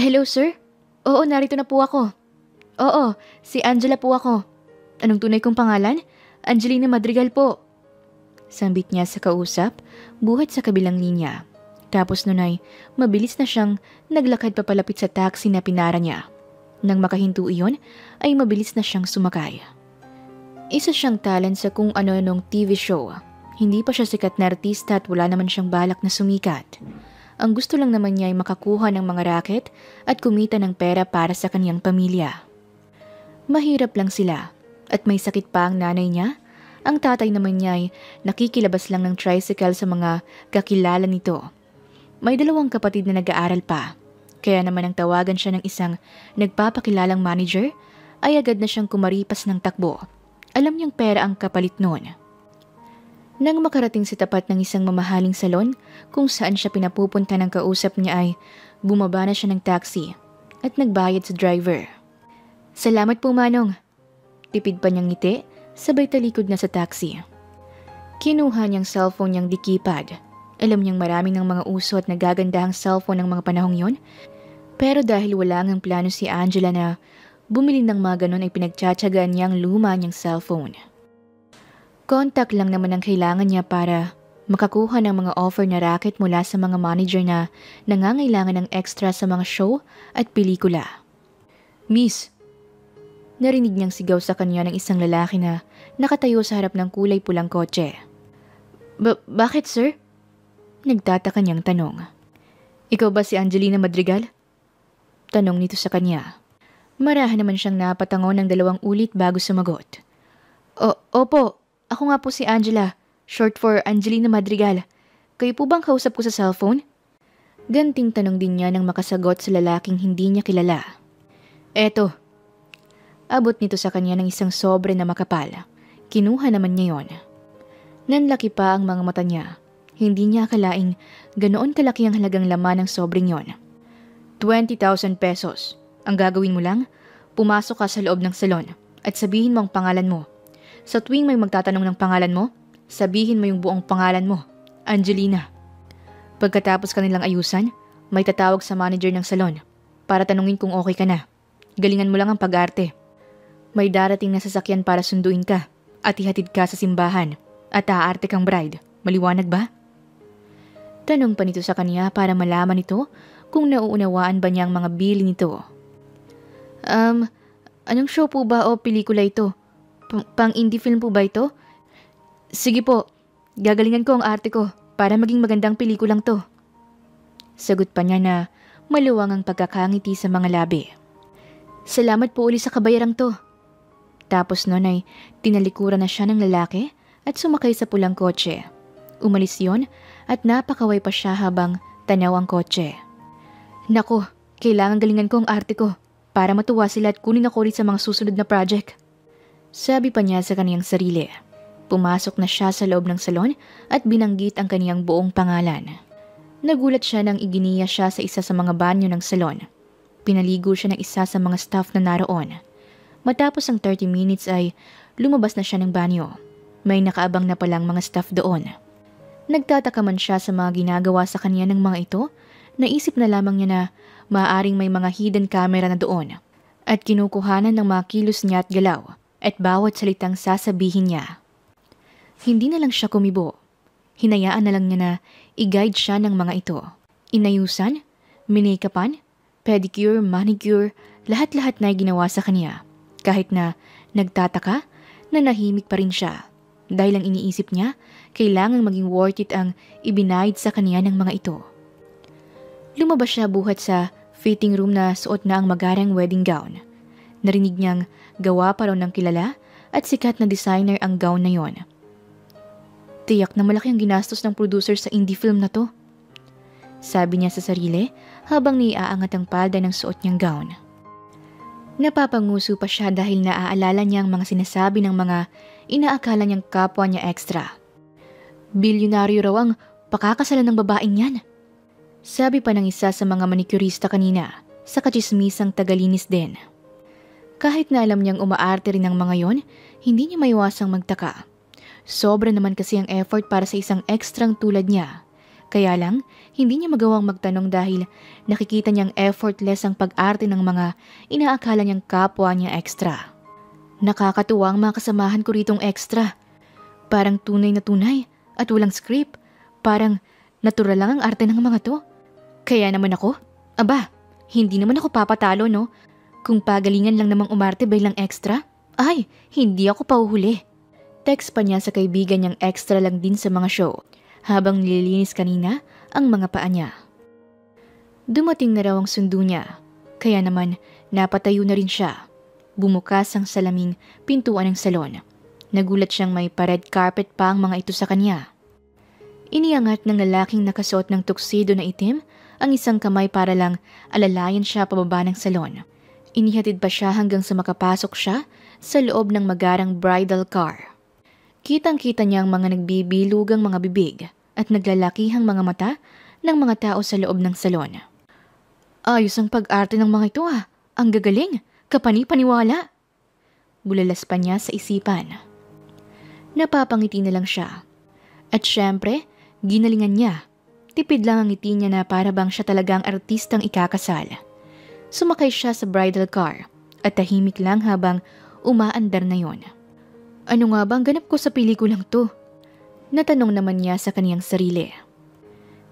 Hello, sir? Oo, narito na po ako. Oo, si Angela po ako. Anong tunay kong pangalan? Angelina Madrigal po. Sambit niya sa kausap, buhat sa kabilang linya. Tapos nun ay, mabilis na siyang naglakad papalapit sa taxi na pinara niya. Nang makahinto iyon, ay mabilis na siyang sumakay. Isa siyang talent sa kung ano-anong TV show. Hindi pa siya sikat na artista at wala naman siyang balak na sumikat. Ang gusto lang naman niya ay makakuha ng mga racket at kumita ng pera para sa kanyang pamilya. Mahirap lang sila at may sakit pa ang nanay niya. Ang tatay naman niya ay nakikilabas lang ng tricycle sa mga kakilala nito. May 2 kapatid na nag-aaral pa. Kaya naman ang tawagan siya ng isang nagpapakilalang manager ay agad na siyang kumaripas ng takbo. Alam niyang pera ang kapalit noon. Nang makarating sa tapat ng isang mamahaling salon kung saan siya pinapupunta ng kausap niya ay bumaba na siya ng taxi at nagbayad sa driver. Salamat po, Manong. Tipid pa niyang ngiti, sabay talikod na sa taxi. Kinuha niyang cellphone niyang di-keypad. Alam niyang maraming ng mga uso at nagagandahang cellphone ng mga panahong yon. Pero dahil wala ngang plano si Angela na bumili ng mga ganon ay pinagtsatsagaan niyang luma niyang cellphone. Contact lang naman ang kailangan niya para makakuha ng mga offer na racket mula sa mga manager na nangangailangan ng extra sa mga show at pelikula. Miss, narinig niyang sigaw sa kanya ng isang lalaki na nakatayo sa harap ng kulay pulang kotse. Bakit, sir? Nagtataka niyang tanong. Ikaw ba si Angelina Madrigal? Tanong nito sa kanya. Marahan naman siyang napatango ng 2 ulit bago sumagot. Opo, ako nga po si Angela, short for Angelina Madrigal. Kayo po bang kausap ko sa cellphone? Ganting tanong din niya nang makasagot sa lalaking hindi niya kilala. Eto. Abot nito sa kanya ng isang sobre na makapal. Kinuha naman niya yon. Nanlaki pa ang mga mata niya. Hindi niya akalaing ganoon kalaki ang halagang laman ng sobreng yon. 20,000 pesos. Ang gagawin mo lang, pumasok ka sa loob ng salon at sabihin mo ang pangalan mo. Sa tuwing may magtatanong ng pangalan mo, sabihin mo yung buong pangalan mo, Angelina. Pagkatapos kanilang ayusan, may tatawag sa manager ng salon para tanungin kung okay ka na. Galingan mo lang ang pag-arte. May darating na sasakyan para sunduin ka at ihatid ka sa simbahan at aarte kang bride. Maliwanag ba? Tanong pa nito sa kanya para malaman nito kung nauunawaan ba niya ang mga bili nito. Anong show po ba o pelikula ito? Pang-indie film po ba ito? Sige po, gagalingan ko ang arte ko para maging magandang pelikulang to. Sagot pa niya na maluwang ang pagkakangiti sa mga labi. Salamat po uli sa kabayarang to. Tapos noon ay tinalikuran na siya ng lalaki at sumakay sa pulang kotse. Umalis yon at napakaway pa siya habang tanaw ang kotse. Nako, kailangan galingan ko ang arte ko para matuwa sila at kunin ako ulit sa mga susunod na project. Sabi pa niya sa kaniyang sarili. Pumasok na siya sa loob ng salon at binanggit ang kaniyang buong pangalan. Nagulat siya nang iginiya siya sa isa sa mga banyo ng salon. Pinaligo siya ng isa sa mga staff na naroon. Matapos ang 30 minutes ay lumabas na siya ng banyo. May nakaabang na palang mga staff doon. Nagtataka man siya sa mga ginagawa sa kanya ng mga ito. Naisip na lamang niya na maaaring may mga hidden camera na doon at kinukuhanan ng mga kilos niya at galaw at bawat salitang sasabihin niya. Hindi na lang siya kumibo. Hinayaan na lang niya na i-guide siya ng mga ito. Inayusan, minikapan, pedicure, manicure, lahat-lahat na ginawa sa kanya. Kahit na nagtataka, nanahimik pa rin siya. Dahil ang iniisip niya, kailangang maging worth it ang ibinayad sa kanya ng mga ito. Lumabas siya buhat sa fitting room na suot na ang magarang wedding gown. Narinig niyang gawa pa raw ng kilala at sikat na designer ang gown na yon. Tiyak na malaki ang ginastos ng producer sa indie film na to. Sabi niya sa sarili habang niaangat ang palda ng suot niyang gown. Napapanguso pa siya dahil naaalala niya ang mga sinasabi ng mga inaakala niyang kapwa niya extra. Bilyonaryo raw ang pakakasalan ng babaeng yan. Sabi pa ng isa sa mga manicurista kanina sa kachismisang tagalinis din. Kahit na alam niyang umaarte rin ang mga yon, hindi niya maiwasang magtaka. Sobra naman kasi ang effort para sa isang ekstrang tulad niya. Kaya lang, hindi niya magawang magtanong dahil nakikita niyang effortless ang pag-arte ng mga inaakala niyang kapwa niya extra. Nakakatuwa ang mga kasamahan ko ritong extra. Parang tunay na tunay at walang script. Parang natural lang ang arte ng mga to. Kaya naman ako, aba, hindi naman ako papatalo no. Kung pagalingan lang namang umarte bilang extra, ay, hindi ako pauhuli. Text pa niya sa kaibigan niyang extra lang din sa mga show habang nililinis kanina ang mga paa niya. Dumating na raw ang sundo niya, kaya naman napatayo na rin siya. Bumukas ang salaming pintuan ng salon. Nagulat siyang may pa-red carpet pa ang mga ito sa kanya. Iniangat ng lalaking nakasuot ng tuxedo na itim ang isang kamay para lang alalayan siya pababa ng salon. Inihatid pa siya hanggang sa makapasok siya sa loob ng magarang bridal car. Kitang-kita niya ang mga nagbibilugang mga bibig at naglalakihang mga mata ng mga tao sa loob ng salon. Ayos ang pag-arte ng mga ito ah. Ang gagaling, kapani-paniwala. Bulalas pa niya sa isipan. Napapangiti na lang siya. At syempre, ginalingan niya. Tipid lang ang ngiti niya na para bang siya talagang artistang ikakasal. Sumakay siya sa bridal car at tahimik lang habang umaandar na yon. Ano nga bang ganap ko sa pelikulang to? Natanong naman niya sa kaniyang sarili.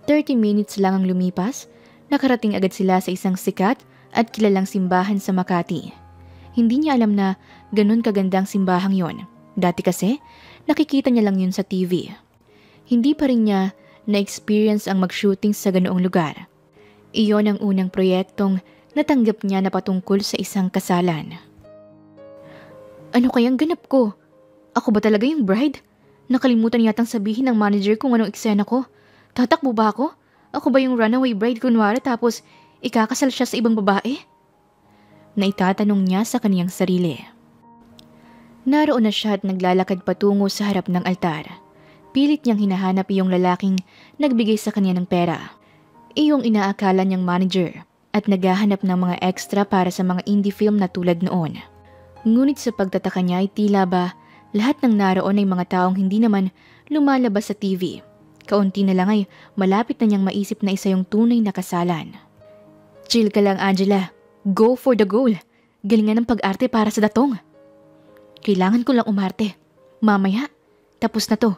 30 minutes lang ang lumipas, nakarating agad sila sa isang sikat at kilalang simbahan sa Makati. Hindi niya alam na ganun kagandang simbahang yon. Dati kasi, nakikita niya lang yun sa TV. Hindi pa rin niya na-experience ang mag-shooting sa ganoong lugar. Iyon ang unang proyektong natanggap niya na patungkol sa isang kasalan. Ano kayang ganap ko? Ako ba talaga yung bride? Nakalimutan yatang sabihin ng manager kung anong eksena ko. Tatakbo ba ako? Ako ba yung runaway bride kunwari tapos ikakasal siya sa ibang babae? Naitatanong niya sa kaniyang sarili. Naroon na siya at naglalakad patungo sa harap ng altar. Pilit niyang hinahanap iyong lalaking nagbigay sa kanya ng pera. Iyong inaakala niyang manager at naghahanap ng mga extra para sa mga indie film na tulad noon. Ngunit sa pagtataka niya ay tila ba lahat ng naroon ay mga taong hindi naman lumalabas sa TV. Kaunti na lang ay malapit na niyang maisip na isa yung tunay na kasalan. Chill ka lang, Angela. Go for the goal. Galingan ng pag-arte para sa datong. Kailangan ko lang umarte. Mamaya, tapos na to.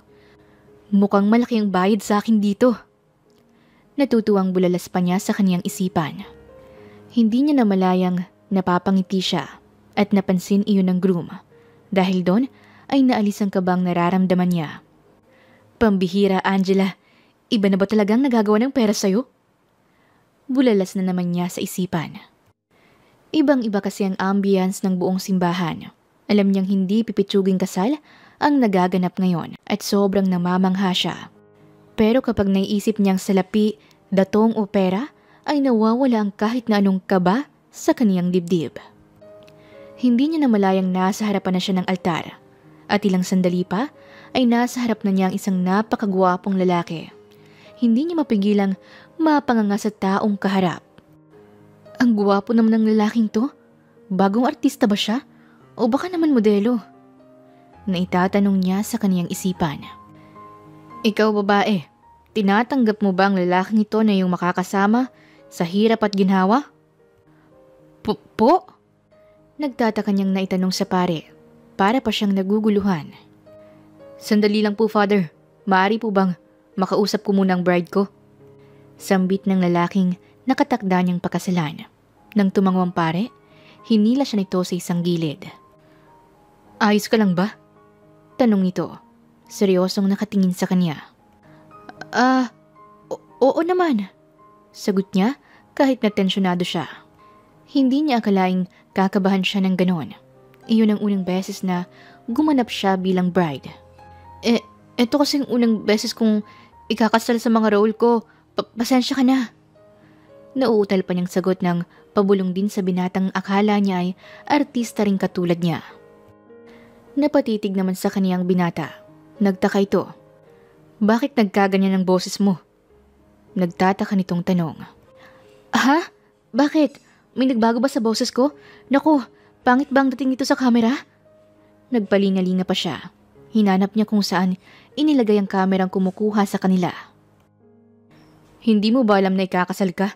Mukhang malaki ang bayad sa akin dito. Natutuwang bulalas pa niya sa kaniyang isipan. Hindi niya namalayang napapangiti siya at napansin iyon ng groom. Dahil doon ay naalis ang kabang nararamdaman niya. Pambihira, Angela. Iba na ba talagang nagagawa ng pera sa'yo? Bulalas na naman niya sa isipan. Ibang-iba kasi ang ambience ng buong simbahan. Alam niyang hindi pipitsuging kasal ang nagaganap ngayon at sobrang namamangha siya. Pero kapag naiisip niyang salapi, datong o pera, ay nawawala ang kahit na anong kaba sa kaniyang dibdib. Hindi niya namalayang nasa harapan na siya ng altar. At ilang sandali pa ay nasa harap na niya ang isang napakagwapong lalaki. Hindi niya mapigilang mapanganga sa taong kaharap. Ang gwapo naman ng lalaking to. Bagong artista ba siya? O baka naman modelo? Naitatanong niya sa kaniyang isipan. Ikaw babae, tinatanggap mo ba ang lalaking ito na iyong makakasama sa hirap at ginhawa? Po? Nagtataka niyang naitanong sa pare. Para pa siyang naguguluhan. Sandali lang po, Father. Maaari po bang makausap ko muna ang bride ko? Sambit ng lalaking nakatakda niyang pakasalan. Nang tumango ang pare, hinila siya nito sa isang gilid. Ayos ka lang ba? Tanong nito. Seryosong nakatingin sa kanya. Oo naman. Sagot niya kahit natensyonado siya. Hindi niya akalaing kakabahan siya ng ganon. Iyon ang unang beses na gumanap siya bilang bride. Ito kasing unang beses kong ikakasal sa mga role ko. Pasensya ka na. Nauutal pa niyang sagot ng pabulong din sa binatang akala niya ay artista ring katulad niya. Napatitig naman sa kaniyang binata. Nagtaka ito. Bakit nagkaganyan ang boses mo? Nagtataka nitong tanong. Ha? Bakit? May nagbago ba sa boses ko? Naku, pangit ba ang dating nito sa kamera? Nagpalingalinga pa siya. Hinanap niya kung saan inilagay ang kamerang kumukuha sa kanila. Hindi mo ba alam na ikakasal ka?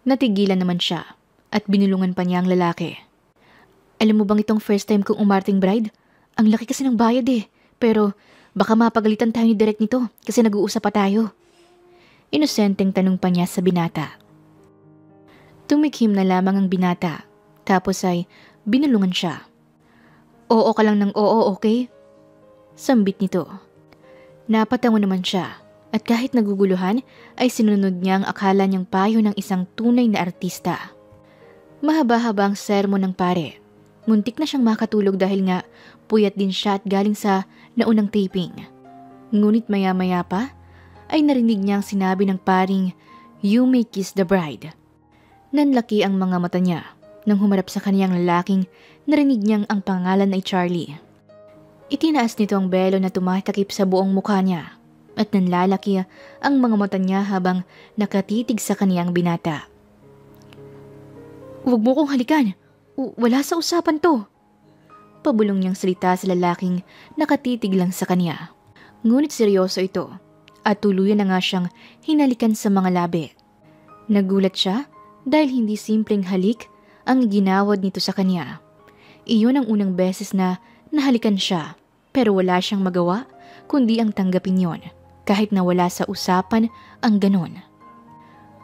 Natigilan naman siya at binulungan pa niya ang lalaki. Alam mo bang itong first time kong umarting bride? Ang laki kasi ng bayad eh. Pero baka mapagalitan tayo ni Direk nito kasi nag-uusap pa tayo. Inosenteng tanong pa niya sa binata. Tumikhim na lamang ang binata. Tapos ay binulungan siya. Oo ka lang ng oo, okay? Sambit nito. Napatango naman siya at kahit naguguluhan ay sinunod niya ang akala niyang payo ng isang tunay na artista. Mahaba-haba ang sermon ng pare. Muntik na siyang makatulog dahil nga puyat din siya at galing sa naunang taping. Ngunit maya-maya pa ay narinig niya ang sinabi ng paring, "You may kiss the bride." Nanlaki ang mga mata niya nang humarap sa kaniyang lalaking narinig niyang ang pangalan ay Charlie. Itinaas nito ang belo na tumatakip sa buong mukha niya at nanlalaki ang mga mata niya habang nakatitig sa kaniyang binata. "Huwag mo kong halikan. Wala sa usapan to." Pabulong niyang salita sa lalaking nakatitig lang sa kaniya. Ngunit seryoso ito at tuluyan na nga siyang hinalikan sa mga labi. Nagulat siya dahil hindi simpleng halik ang ginawad nito sa kanya. Iyon ang unang beses na nahalikan siya pero wala siyang magawa kundi ang tanggapin yon kahit na wala sa usapan ang ganon.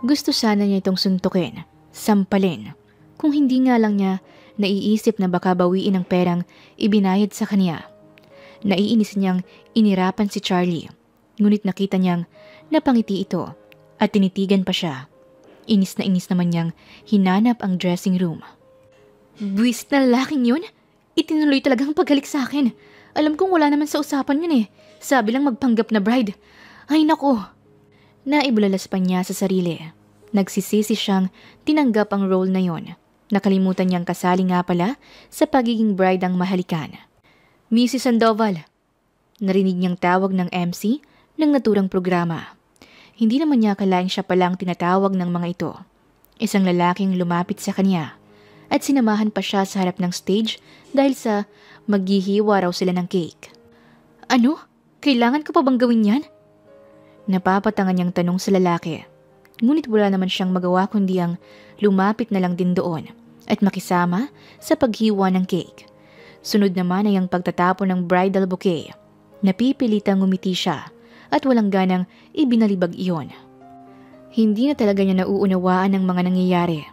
Gusto sana niya itong suntukin, sampalin, kung hindi nga lang niya naiisip na baka bawiin ang perang ibinayad sa kanya. Naiinis niyang inirapan si Charlie, ngunit nakita niyang napangiti ito at tinitigan pa siya. Inis na inis naman niyang hinanap ang dressing room. Buwisit na lalaking yun? Itinuloy talagang paghalik sa akin. Alam kong wala naman sa usapan yun eh. Sabi lang magpanggap na bride. Ay nako. Naibulalas pa niya sa sarili. Nagsisisi siyang tinanggap ang role na yon. Nakalimutan niyang kasali nga pala sa pagiging bride ang mahalikan. "Mrs. Sandoval." Narinig niyang tawag ng MC ng naturang programa. Hindi naman niya akalaing siya palang tinatawag ng mga ito. Isang lalaking lumapit sa kanya at sinamahan pa siya sa harap ng stage dahil sa maghihiwa raw sila ng cake. "Ano? Kailangan ko pa bang gawin yan?" Napapatangan niyang tanong sa lalaki. Ngunit wala naman siyang magawa kundi ang lumapit na lang din doon at makisama sa paghiwa ng cake. Sunod naman ay ang pagtatapon ng bridal bouquet. Napipilitang ngumiti siya at walang ganang ibinalibag iyon. Hindi na talaga niya nauunawaan ang mga nangyayari.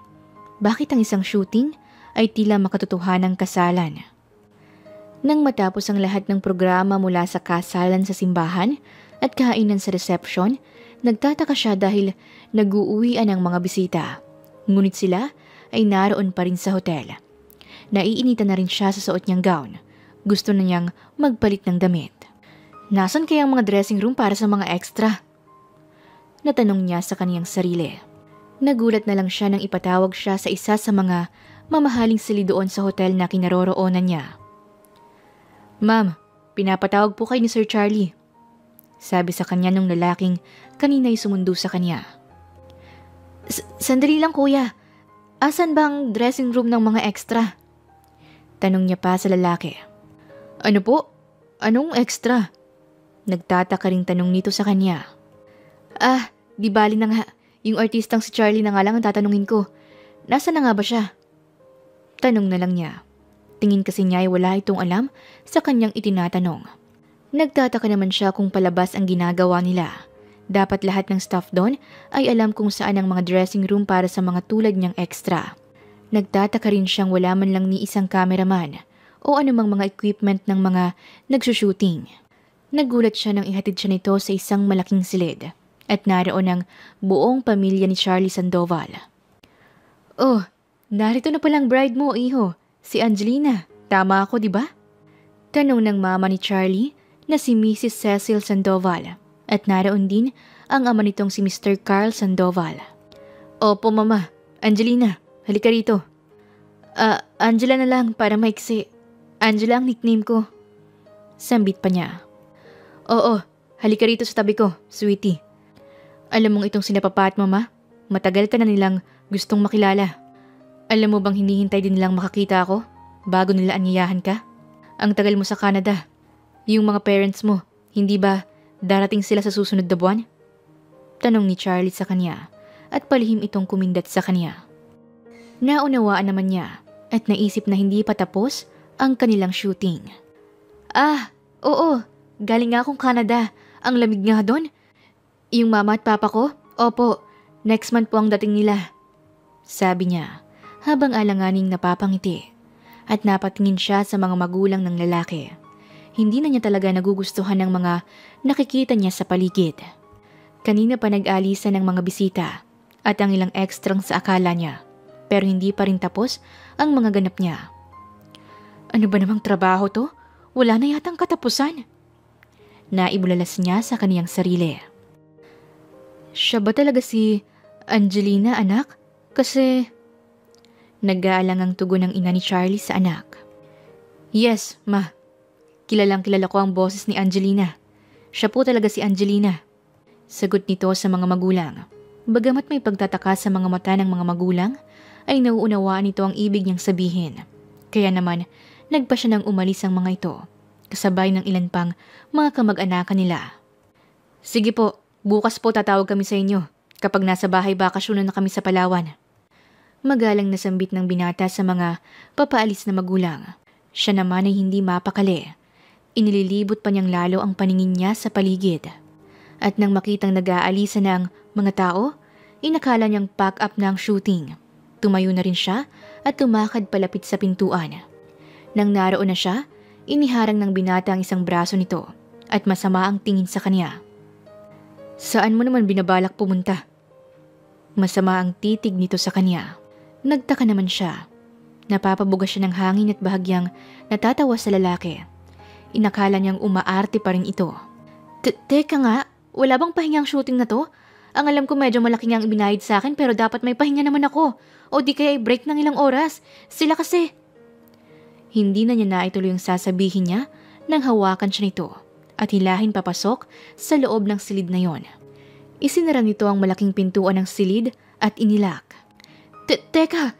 Bakit ang isang shooting ay tila makatotohanang kasalan? Nang matapos ang lahat ng programa mula sa kasalan sa simbahan at kainan sa reception, nagtataka siya dahil nag-uuwian ang mga bisita. Ngunit sila ay naroon pa rin sa hotel. Naiinitan na rin siya sa suot niyang gown. Gusto na niyang magpalit ng damit. Nasaan kaya ang mga dressing room para sa mga extra? Natanong niya sa kaniyang sarili. Nagulat na lang siya nang ipatawag siya sa isa sa mga mamahaling sili doon sa hotel na kinaroroonan niya. "Ma'am, pinapatawag po kayo ni Sir Charlie," sabi sa kanya nung lalaking kanina'y sumundo sa kanya. Sandali lang kuya, asan bang dressing room ng mga extra?" Tanong niya pa sa lalaki. "Ano po? Anong extra?" Nagtataka ring tanong nito sa kanya. Di bali na nga. Yung artistang si Charlie na nga lang ang tatanungin ko. Nasaan na nga ba siya? Tanong na lang niya. Tingin kasi niya ay wala itong alam sa kanyang itinatanong. Nagtataka naman siya kung palabas ang ginagawa nila. Dapat lahat ng staff doon ay alam kung saan ang mga dressing room para sa mga tulad niyang extra. Nagtataka rin siyang wala man lang ni isang cameraman o anumang mga equipment ng mga nagsushooting. Nagulat siya nang ihatid siya nito sa isang malaking silid at naroon ang buong pamilya ni Charlie Sandoval. "Oh, narito na palang bride mo, iho. Si Angelina. Tama ako, di ba?" Tanong ng mama ni Charlie na si Mrs. Cecil Sandoval at naroon din ang ama nitong si Mr. Carl Sandoval. "Opo, mama. Angelina, halika rito." Angela na lang para maiksi. Angela ang nickname ko." Sambit pa niya. "Oo, halika rito sa tabi ko, sweetie. Alam mong itong sinapapat mo, ma? Matagal ka na nilang gustong makilala. Alam mo bang hinihintay din nilang makakita ako bago nila anyayahan ka? Ang tagal mo sa Canada. Yung mga parents mo, hindi ba darating sila sa susunod na buwan?" Tanong ni Charlie sa kanya at palihim itong kumindat sa kanya. Naunawaan naman niya at naisip na hindi pa tapos ang kanilang shooting. Oo, galing nga akong Canada. Ang lamig nga doon. Yung mama at papa ko? Opo, next month po ang dating nila. Sabi niya habang alanganing napapangiti at napatingin siya sa mga magulang ng lalaki. Hindi na niya talaga nagugustuhan ng mga nakikita niya sa paligid. Kanina pa nag-alisan ng mga bisita at ang ilang ekstrang sa akala niya. Pero hindi pa rin tapos ang mga ganap niya. Ano ba namang trabaho to? Wala na yatang katapusan. Naibulalas niya sa kaniyang sarili. Siya ba talaga si Angelina, anak? Kasi nag-aalang ang tugon ng ina ni Charlie sa anak. Yes, ma. Kilalang kilala ko ang boses ni Angelina. Siya po talaga si Angelina. Sagot nito sa mga magulang. Bagamat may pagtataka sa mga mata ng mga magulang, ay nauunawaan nito ang ibig niyang sabihin. Kaya naman, nagpa siya nang umalis ang mga ito, kasabay ng ilan pang mga kamag-anakan nila. Sige po, bukas po tatawag kami sa inyo kapag nasa bahay bakasyonan na kami sa Palawan. Magalang nasambit ng binata sa mga papaalis na magulang. Siya naman ay hindi mapakali. Inililibot pa niyang lalo ang paningin niya sa paligid. At nang makitang nag-aalisa ng mga tao, inakala niyang pack up na ang shooting. Tumayo na rin siya at tumakad palapit sa pintuan. Nang naroon na siya, iniharang ng binata ang isang braso nito at masama ang tingin sa kanya. Saan mo naman binabalak pumunta? Masama ang titig nito sa kanya. Nagtaka naman siya. Napapabuga siya ng hangin at bahagyang natatawa sa lalaki. Inakala niyang umaarte pa rin ito. Teka nga, wala bang pahingang shooting na to? Ang alam ko medyo malaki nga ang ibinayad sa akin pero dapat may pahinga naman ako. O di kaya i-break ng ilang oras. Sila kasi. Hindi na niya naituloy yung sasabihin niya nang hawakan siya nito at hilahin papasok sa loob ng silid na yon. Isinara nito ang malaking pintuan ng silid at inilak. Teka,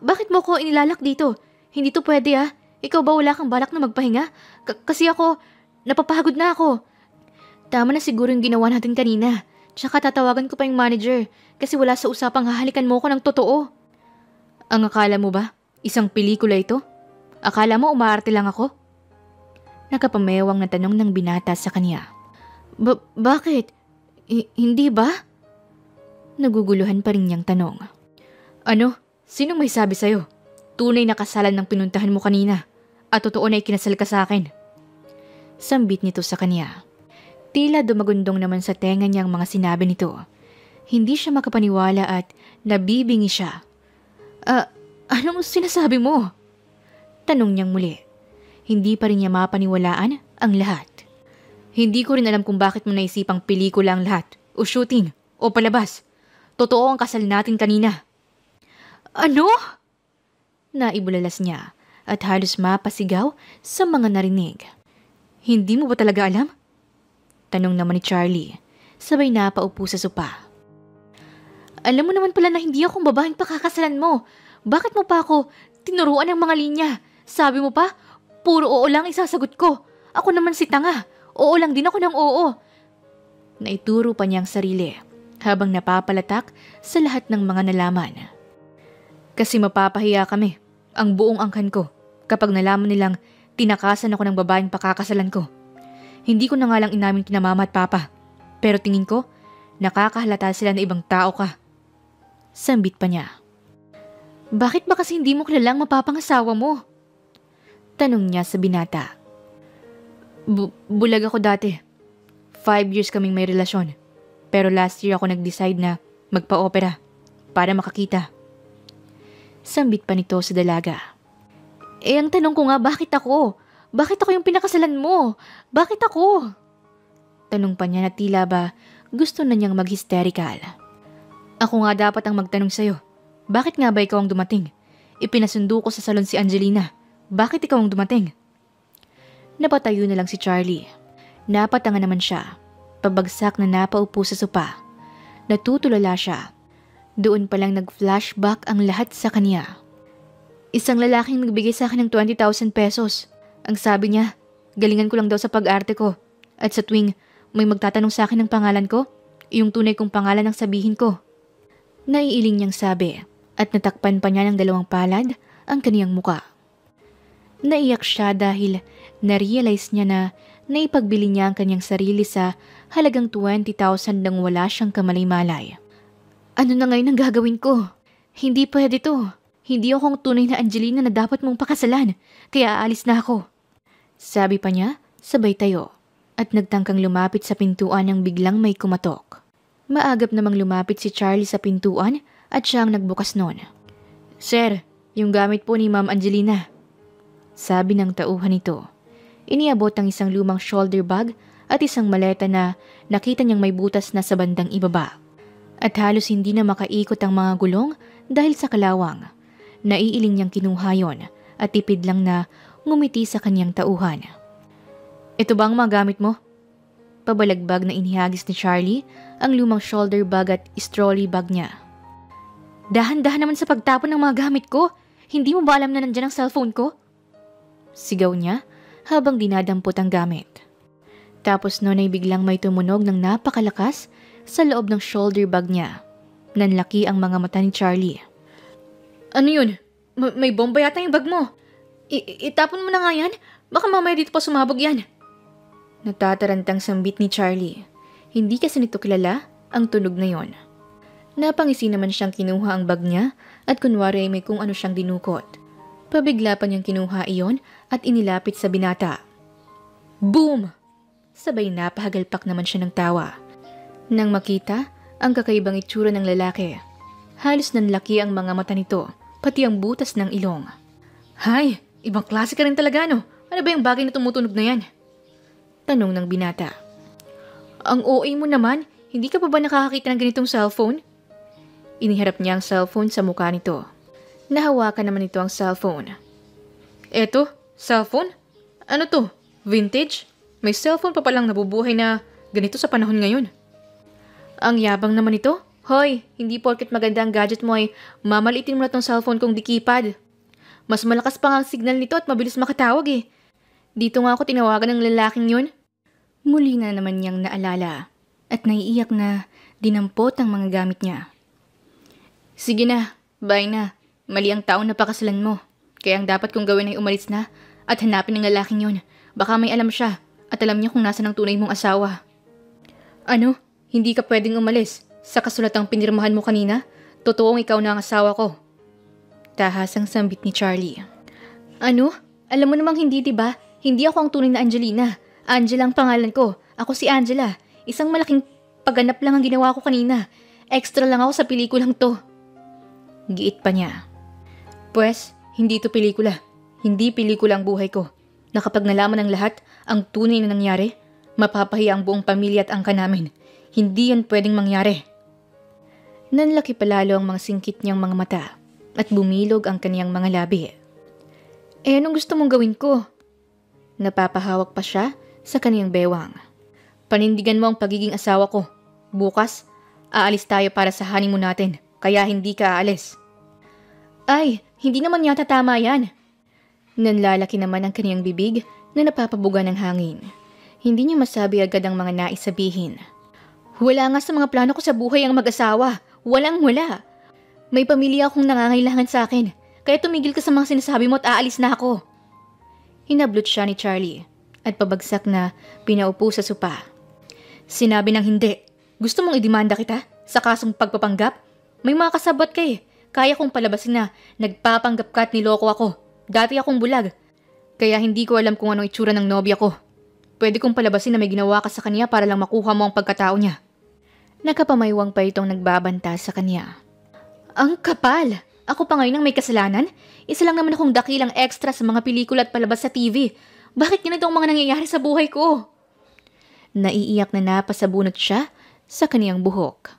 bakit mo ko inilalak dito? Hindi to pwede ah. Ikaw ba wala kang balak na magpahinga? Kasi ako, napapagod na ako. Tama na siguro yung ginawa natin kanina. Tsaka tatawagan ko pa yung manager kasi wala sa usapang hahalikan mo ko ng totoo. Ang akala mo ba? Isang pelikula ito? Akala mo umaarte lang ako? Nakapamewang na tanong ng binata sa kanya. Bakit? Hindi ba? Naguguluhan pa rin niyang tanong. Ano? Sinong may sabi sa'yo? Tunay na kasalan ng pinuntahan mo kanina at totoo na ikinasal ka sa akin. Sambit nito sa kanya. Tila dumagundong naman sa tenga niya ang mga sinabi nito. Hindi siya makapaniwala at nabibingi siya. Anong sinasabi mo? Tanong niyang muli. Hindi pa rin niya mapaniwalaan ang lahat. Hindi ko rin alam kung bakit mo naisipang pelikula ang lahat, o shooting, o palabas. Totoo ang kasal natin kanina. Ano? Naibulalas niya at halos mapasigaw sa mga narinig. Hindi mo ba talaga alam? Tanong naman ni Charlie, sabay napaupo sa sopa. Alam mo naman pala na hindi akong babaeng pakakasalan mo. Bakit mo pa ako tinuruan ng mga linya? Sabi mo pa, puro oo lang isasagot ko. Ako naman si tanga. Oo lang din ako ng oo. Naituro pa niya ang sarili habang napapalatak sa lahat ng mga nalaman. Kasi mapapahiya kami, ang buong angkan ko, kapag nalaman nilang tinakasan ako ng babaeng pakakasalan ko. Hindi ko na nga lang inamin kina mama at papa. Pero tingin ko, nakakahalata sila na ibang tao ka. Sambit pa niya. Bakit ba kasi hindi mo kilalang mapapangasawa mo? Tanong niya sa binata. Bulag ako dati. 5 years kaming may relasyon. Pero last year ako nag-decide na magpa-opera para makakita. Sambit pa nito sa dalaga. Ang tanong ko nga, bakit ako? Bakit ako yung pinakasalan mo? Bakit ako? Tanong pa niya na tila ba gusto na niyang mag-hysterical. Ako nga dapat ang magtanong sa'yo. Bakit nga ba ikaw ang dumating? Ipinasundo ko sa salon si Angelina. Bakit ikaw ang dumating? Napatayo na lang si Charlie. Napatanga naman siya. Pabagsak na napaupo sa sopa. Natutulala siya. Doon palang nag-flashback ang lahat sa kanya. Isang lalaking nagbigay sa akin ng 20,000 pesos. Ang sabi niya, galingan ko lang daw sa pag-arte ko. At sa tuwing may magtatanong sa akin ng pangalan ko, Yung tunay kong pangalan ang sabihin ko. Naiiling niyang sabi at natakpan pa niya ng 2 palad ang kaniyang muka. Naiyak siya dahil na-realize niya na naipagbili niya ang kanyang sarili sa halagang 20,000 nang wala siyang kamalay-malay. Ano na ngayon ang gagawin ko? Hindi pwede to. Hindi ako ang tunay na Angelina na dapat mong pakasalan, kaya aalis na ako. Sabi pa niya, sabay tayo, at nagtangkang lumapit sa pintuan nang biglang may kumatok. Maagap namang lumapit si Charlie sa pintuan at siya ang nagbukas noon. Sir, yung gamit po ni Ma'am Angelina. Sabi ng tauhan nito. Iniabot ang isang lumang shoulder bag at isang maleta na nakita niyang may butas na sa bandang ibaba. At halos hindi na makaikot ang mga gulong dahil sa kalawang. Naiiling niyang kinuha yon at tipid lang na ngumiti sa kanyang tauhan. Ito ba ang mga gamit mo? Pabalagbag na inihagis ni Charlie ang lumang shoulder bag at trolley bag niya. Dahan-dahan naman sa pagtapon ng mga gamit ko. Hindi mo ba alam na nandyan ang cellphone ko? Sigaw niya habang dinadampot ang gamit. Tapos noon ay biglang may tumunog ng napakalakas sa loob ng shoulder bag niya. Nanlaki ang mga mata ni Charlie. Ano yun? May bomba yata yung bag mo. Itapon mo na nga yan. Baka mamaya dito pa sumabog yan. Natatarantang sambit ni Charlie. Hindi kasi nito kilala ang tunog na yon. Napangisi naman siyang kinuha ang bag niya at kunwari ay may kung ano siyang dinukot. Pabigla pa niyang kinuha iyon at inilapit sa binata. Boom! Sabay napahagalpak naman siya ng tawa. Nang makita ang kakaibang itsura ng lalaki, halos nanlaki ang mga mata nito, pati ang butas ng ilong. Hay, ibang klase ka rin talaga no? Ano ba yung bagay na tumutunog na yan? Tanong ng binata. Ang OA mo naman, hindi ka pa ba nakakakita ng ganitong cellphone? Iniharap niya ang cellphone sa mukha nito. Nahawakan naman ito ang cellphone. Eto, cellphone? Ano to? Vintage? May cellphone pa palang nabubuhay na ganito sa panahon ngayon. Ang yabang naman ito. Hoy, hindi porket maganda ang gadget mo ay mamalitin mo na tong cellphone kong di keypad. Mas malakas pa nga ang signal nito at mabilis makatawag eh. Dito nga ako tinawagan ng lalaking yun. Muli na naman niyang naalala at naiiyak na dinampot ang mga gamit niya. Sige na, bye na. Mali ang taong napakasalan mo. Kaya ang dapat kong gawin ay umalis na at hanapin ng lalaking yun. Baka may alam siya at alam niya kung nasan ang tunay mong asawa. Ano? Hindi ka pwedeng umalis. Sa kasulatang pinirmahan mo kanina, totoong ikaw na ang asawa ko. Tahasang sambit ni Charlie. Ano? Alam mo namang hindi, diba? Hindi ako ang tunay na Angelina. Angela ang pangalan ko. Ako si Angela. Isang malaking pagganap lang ang ginawa ko kanina. Extra lang ako sa pelikulang to. Giit pa niya. Pwes, hindi ito pelikula. Hindi pelikula ang buhay ko. Na kapag nalaman ng lahat ang tunay na nangyari, mapapahiya ang buong pamilya at angka namin. Hindi yan pwedeng mangyari. Nanlaki palalo ang mga singkit niyang mga mata at bumilog ang kaniyang mga labi. Anong gusto mong gawin ko? Napapahawak pa siya sa kaniyang bewang. Panindigan mo ang pagiging asawa ko. Bukas, aalis tayo para sa honeymoon natin, kaya hindi ka aalis. Ay, hindi naman yata tama yan. Nanlalaki naman ang kaniyang bibig na napapabuga ng hangin. Hindi niya masabi agad ang mga nais sabihin. Wala nga sa mga plano ko sa buhay ang mag-asawa. Walang-wala. May pamilya akong nangangailangan sa akin. Kaya tumigil ka sa mga sinasabi mo at aalis na ako. Hinablot siya ni Charlie at pabagsak na pinaupo sa sopa. Sinabi ng hindi. Gusto mong idemanda kita sa kasong pagpapanggap? May mga kasabot ka eh. Kaya kong palabasin na nagpapanggap ka at niloko ako. Dati akong bulag. Kaya hindi ko alam kung anong itsura ng nobya ko. Pwede kong palabasin na may ginawa ka sa kanya para lang makuha mo ang pagkatao niya. Nakapamaywang pa itong nagbabanta sa kanya. Ang kapal! Ako pa ngayon ang may kasalanan? Isa lang naman akong dakilang extra sa mga pelikula at palabas sa TV. Bakit ganito ang mga nangyayari sa buhay ko? Naiiyak na napasabunot siya sa kaniyang buhok.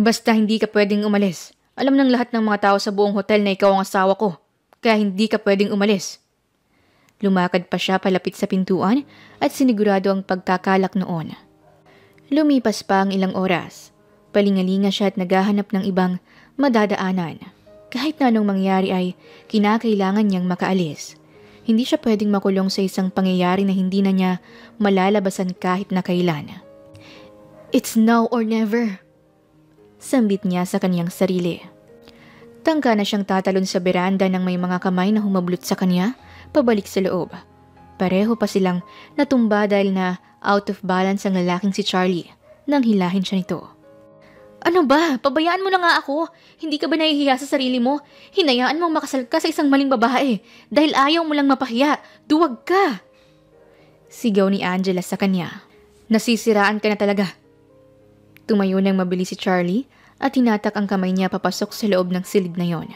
Basta hindi ka pwedeng umalis. Alam ng lahat ng mga tao sa buong hotel na ikaw ang asawa ko. Kaya hindi ka pwedeng umalis. Lumakad pa siya palapit sa pintuan at sinigurado ang pagkakalak noon. Lumipas pa ang ilang oras. Palingalinga siya at naghahanap ng ibang madadaanan. Kahit na anong mangyari ay kinakailangan niyang makaalis. Hindi siya pwedeng makulong sa isang pangyayari na hindi na niya malalabasan kahit na kailan. It's now or never. Sambit niya sa kanyang sarili. Tangka na siyang tatalon sa beranda nang may mga kamay na humablot sa kanya, pabalik sa loob. Pareho pa silang natumba dahil na out of balance ang lalaking si Charlie nang hilahin siya nito. Ano ba? Pabayaan mo na nga ako. Hindi ka ba nahihiya sa sarili mo? Hinayaan mong makasal ka sa isang maling babae dahil ayaw mo lang mapahiya. Duwag ka! Sigaw ni Angela sa kanya. Nasisiraan ka na talaga. Tumayo nang mabilis si Charlie at hinatak ang kamay niya papasok sa loob ng silid na yon.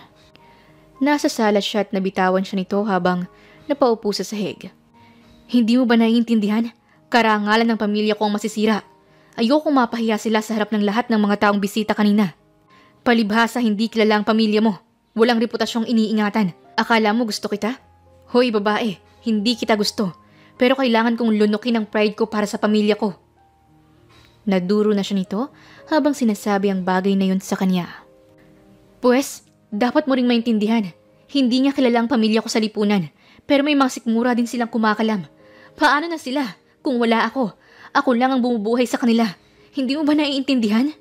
Nasa sala siya at nabitawan siya nito habang napaupo sa sahig. Hindi mo ba naiintindihan? Karangalan ng pamilya ko ang masisira. Ayokong mapahiya sila sa harap ng lahat ng mga taong bisita kanina. Palibhasa hindi kilala ang pamilya mo. Walang reputasyong iniingatan. Akala mo gusto kita? Hoy babae, hindi kita gusto. Pero kailangan kong lunukin ang pride ko para sa pamilya ko. Naduro na siya nito habang sinasabi ang bagay na yun sa kanya. Pues, dapat mo ring maintindihan. Hindi niya kilala ang pamilya ko sa lipunan. Pero may mga sikmura din silang kumakalam. Paano na sila kung wala ako? Ako lang ang bumubuhay sa kanila. Hindi mo ba naiintindihan?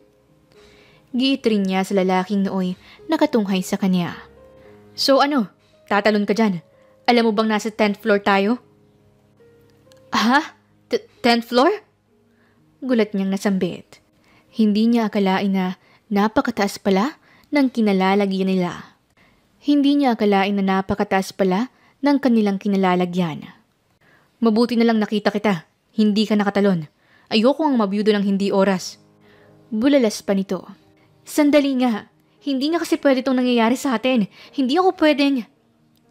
Giit rin niya sa lalaking nooy nakatunghay sa kanya. So ano? Tatalon ka dyan? Alam mo bang nasa 10th floor tayo? Ha? 10th floor? Gulat niyang nasambit. Hindi niya akalain na napakataas pala ng kinalalagyan nila. Hindi niya akalain na napakataas pala ng kanilang kinalalagyan. Mabuti na lang nakita kita. Hindi ka nakatalon. Ayoko ang mabiyudo ng hindi oras. Bulalas pa nito. Sandali nga. Hindi nga kasi pwede itong nangyayari sa atin. Hindi ako pwedeng...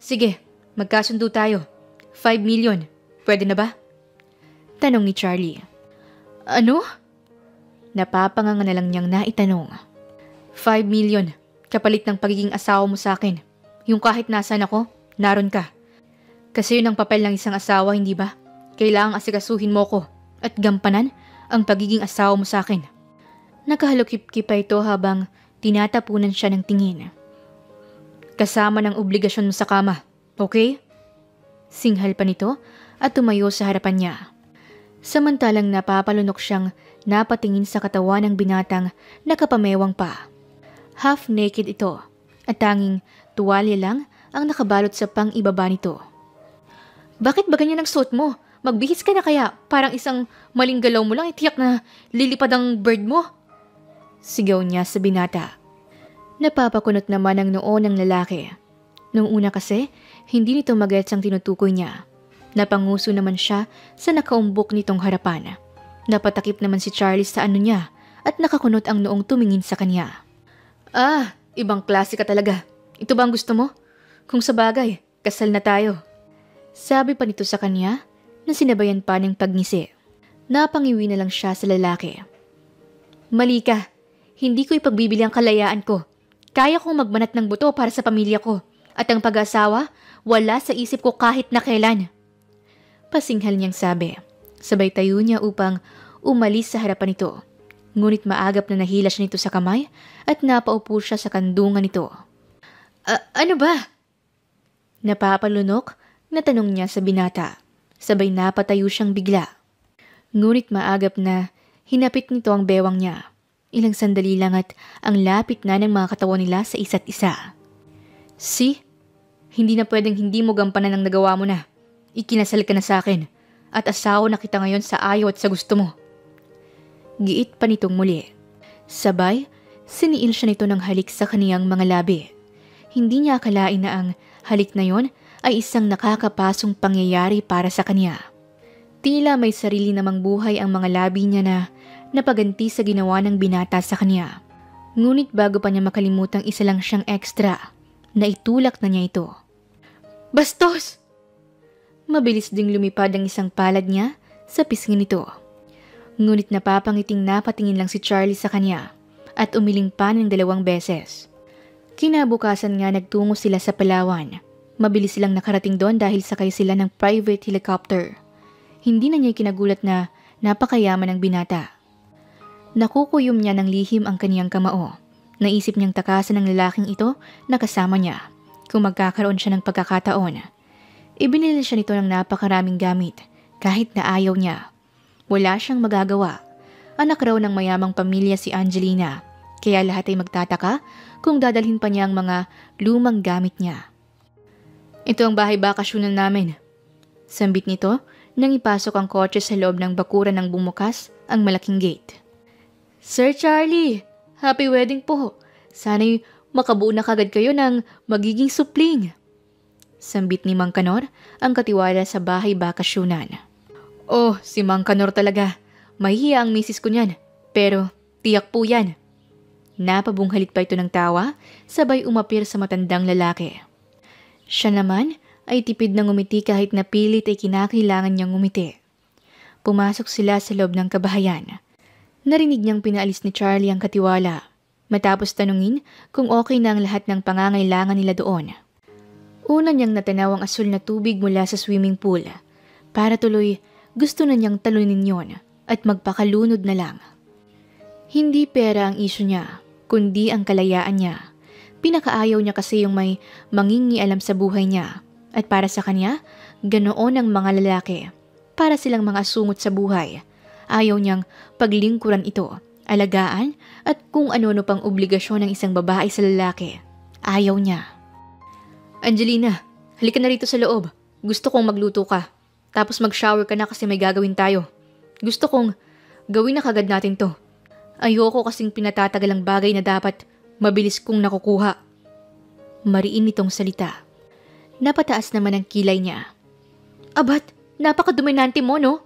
Sige, magkasundo tayo. 5 million. Pwede na ba? Tanong ni Charlie. Ano? Napapanganga na lang niyang naitanong. 5 million. Kapalit ng pagiging asawa mo sa akin. Yung kahit nasan ako, naron ka. Kasi yun ang papel ng isang asawa, hindi ba? Kailangang asikasuhin mo ko at gampanan ang pagiging asawa mo sa akin. Nakahalukip-kip pa ito habang tinatapunan siya ng tingin. Kasama ng obligasyon mo sa kama, okay? Singhal pa nito at tumayo sa harapan niya. Samantalang napapalunok siyang napatingin sa katawan ng binatang nakapamewang pa. Half-naked ito at tanging tuwalya lang ang nakabalot sa pang-ibaba nito. Bakit ba ganyan ang suot mo? Magbihis ka na kaya parang isang maling galaw mo lang itiyak na lilipad ang bird mo? Sigaw niya sa binata. Napapakunot naman ang noo ng lalaki. Noong una kasi, hindi nito magets ang tinutukoy niya. Napanguso naman siya sa nakaumbok nitong harapan. Napatakip naman si Charlie sa ano niya at nakakunot ang noong tumingin sa kanya. Ah, ibang klase ka talaga. Ito ba ang gusto mo? Kung sa bagay, kasal na tayo. Sabi pa nito sa kanya na sinabayan pa ng pagngisi. Napangiwi na lang siya sa lalaki. Mali ka. Hindi ko ipagbibili ang kalayaan ko. Kaya kong magmanat ng buto para sa pamilya ko. At ang pag-asawa, wala sa isip ko kahit na kailan. Pasinghal niyang sabi. Sabay tayo niya upang umalis sa harapan nito. Ngunit maagap na nahila siya nito sa kamay at napaupo siya sa kandungan nito. Ano ba? Napapalunok na tanong niya sa binata. Sabay napatayo siyang bigla. Ngunit maagap na hinapit nito ang bewang niya. Ilang sandali lang at ang lapit na ng mga katawan nila sa isa't isa. See? Hindi na pwedeng hindi mo gampanan ang nagawa mo na. Ikinasal ka na sa akin at asawa na kita ngayon sa ayaw at sa gusto mo. Giit pa nitong muli. Sabay, siniil siya nito ng halik sa kaniyang mga labi. Hindi niya akalain na ang halik na yon ay isang nakakapasong pangyayari para sa kanya. Tila may sarili namang buhay ang mga labi niya na napaganti sa ginawa ng binata sa kanya. Ngunit bago pa niya makalimutang isa lang siyang extra, naitulak na niya ito. Bastos! Mabilis ding lumipad ang isang palad niya sa pisngi nito. Ngunit napapangiting napatingin lang si Charlie sa kanya at umiling pa ng 2 beses. Kinabukasan nga nagtungo sila sa Palawan. Mabilis silang nakarating doon dahil sakay sila ng private helicopter. Hindi na niya kinagulat na napakayaman ng binata. Nakukuyom niya ng lihim ang kaniyang kamao. Naisip niyang takasan ng lalaking ito na kasama niya kung magkakaroon siya ng pagkakataon. Ibinili siya nito ng napakaraming gamit kahit na ayaw niya. Wala siyang magagawa. Anak raw ng mayamang pamilya si Angelina, kaya lahat ay magtataka kung dadalhin pa niya ang mga lumang gamit niya. Ito ang bahay bakasyonan namin. Sambit nito nang ipasok ang kotse sa loob ng bakuran nang bumukas ang malaking gate. Sir Charlie, happy wedding po. Sana'y makabuo na kagad kayo ng magiging supling. Sambit ni Mang Kanor ang katiwala sa bahay bakasyonan. Oh, si Mang Kanor talaga. Mahihiya ang misis ko niyan, pero tiyak po yan. Napabunghalit pa ito ng tawa, sabay umapir sa matandang lalaki. Siya naman ay tipid na ngumiti kahit napilit ay kinakailangan niyang ngumiti. Pumasok sila sa loob ng kabahayan. Narinig niyang pinaalis ni Charlie ang katiwala, matapos tanungin kung okay na ang lahat ng pangangailangan nila doon. Una niyang natanaw ang asul na tubig mula sa swimming pool. Para tuloy, gusto na niyang talunin yon at magpakalunod na lang. Hindi pera ang isyu niya, kundi ang kalayaan niya. Pinakaayaw niya kasi yung may mangingialam sa buhay niya. At para sa kanya, ganoon ang mga lalaki. Para silang mga sungot sa buhay. Ayaw niyang paglingkuran ito, alagaan at kung ano-ano pang obligasyon ng isang babae sa lalaki. Ayaw niya. Angelina, halika na rito sa loob. Gusto kong magluto ka. Tapos mag-shower ka na kasi may gagawin tayo. Gusto kong gawin na kagad natin to. Ayoko kasing pinatatagal ang bagay na dapat mabilis kong nakukuha. Mariin nitong salita. Napataas naman ang kilay niya. Abat, napakadominante mo, no?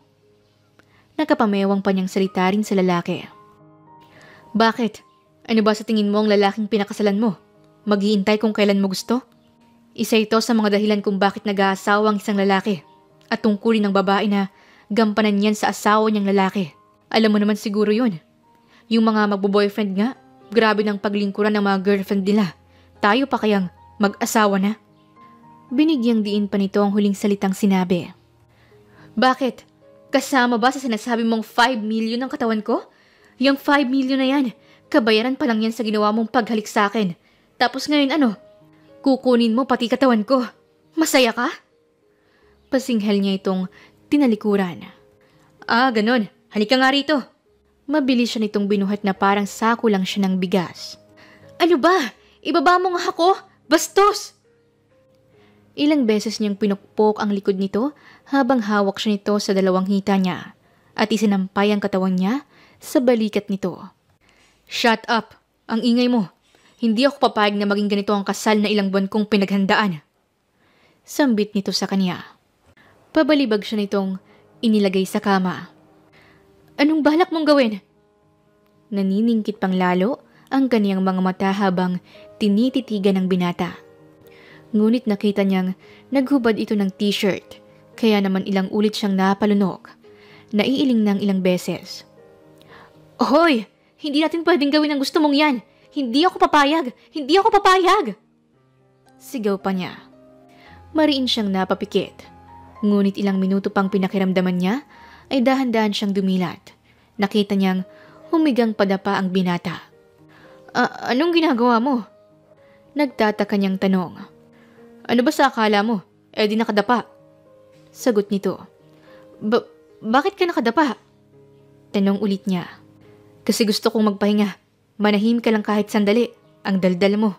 Nakapamewang pa niyang salita rin sa lalaki. Bakit? Ano ba sa tingin mo ang lalaking pinakasalan mo? Maghihintay kung kailan mo gusto? Isa ito sa mga dahilan kung bakit nag-aasawa ang isang lalaki at tungkulin ng babae na gampanan niyan sa asawa niyang lalaki. Alam mo naman siguro yun. Yung mga magbo-boyfriend nga, grabe ng paglingkuran ng mga girlfriend nila. Tayo pa kayang mag-asawa na? Binigyang diin pa nito ang huling salitang sinabi. Bakit? Kasama ba sa sinasabi mong 5 million ng katawan ko? Yung 5 million na yan, kabayaran pa lang yan sa ginawa mong paghalik sa akin. Tapos ngayon ano? Kukunin mo pati katawan ko. Masaya ka? Pasinghal niya itong tinalikuran. Ah, ganon. Halika nga rito. Mabilis siya nitong binuhat na parang sako lang siya ng bigas. Ano ba? Ibaba mo nga ako? Bastos! Ilang beses niyang pinukpok ang likod nito habang hawak siya nito sa dalawang hita niya at isinampay ang katawan niya sa balikat nito. Shut up! Ang ingay mo! Hindi ako papayag na maging ganito ang kasal na ilang buwan kong pinaghandaan. Sambit nito sa kanya. Pabalibag siya nitong inilagay sa kama. Anong balak mong gawin? Naniningkit pang lalo ang kaniyang mga mata habang tinititigan ng binata. Ngunit nakita niyang naghubad ito ng t-shirt, kaya naman ilang ulit siyang napalunok. Naiiling ng ilang beses. Hoy! Hindi natin pwedeng gawin ang gusto mong yan! Hindi ako papayag! Hindi ako papayag! Sigaw pa niya. Mariin siyang napapikit. Ngunit ilang minuto pang pinakiramdaman niya, ay dahan-dahan siyang dumilat. Nakita niyang humigang padapa ang binata. Anong ginagawa mo? Nagtataka niyang tanong. Ano ba sa akala mo? Di nakadapa. Sagot nito. Bakit ka nakadapa? Tanong ulit niya. Kasi gusto kong magpahinga. Manahim ka lang kahit sandali. Ang daldal mo.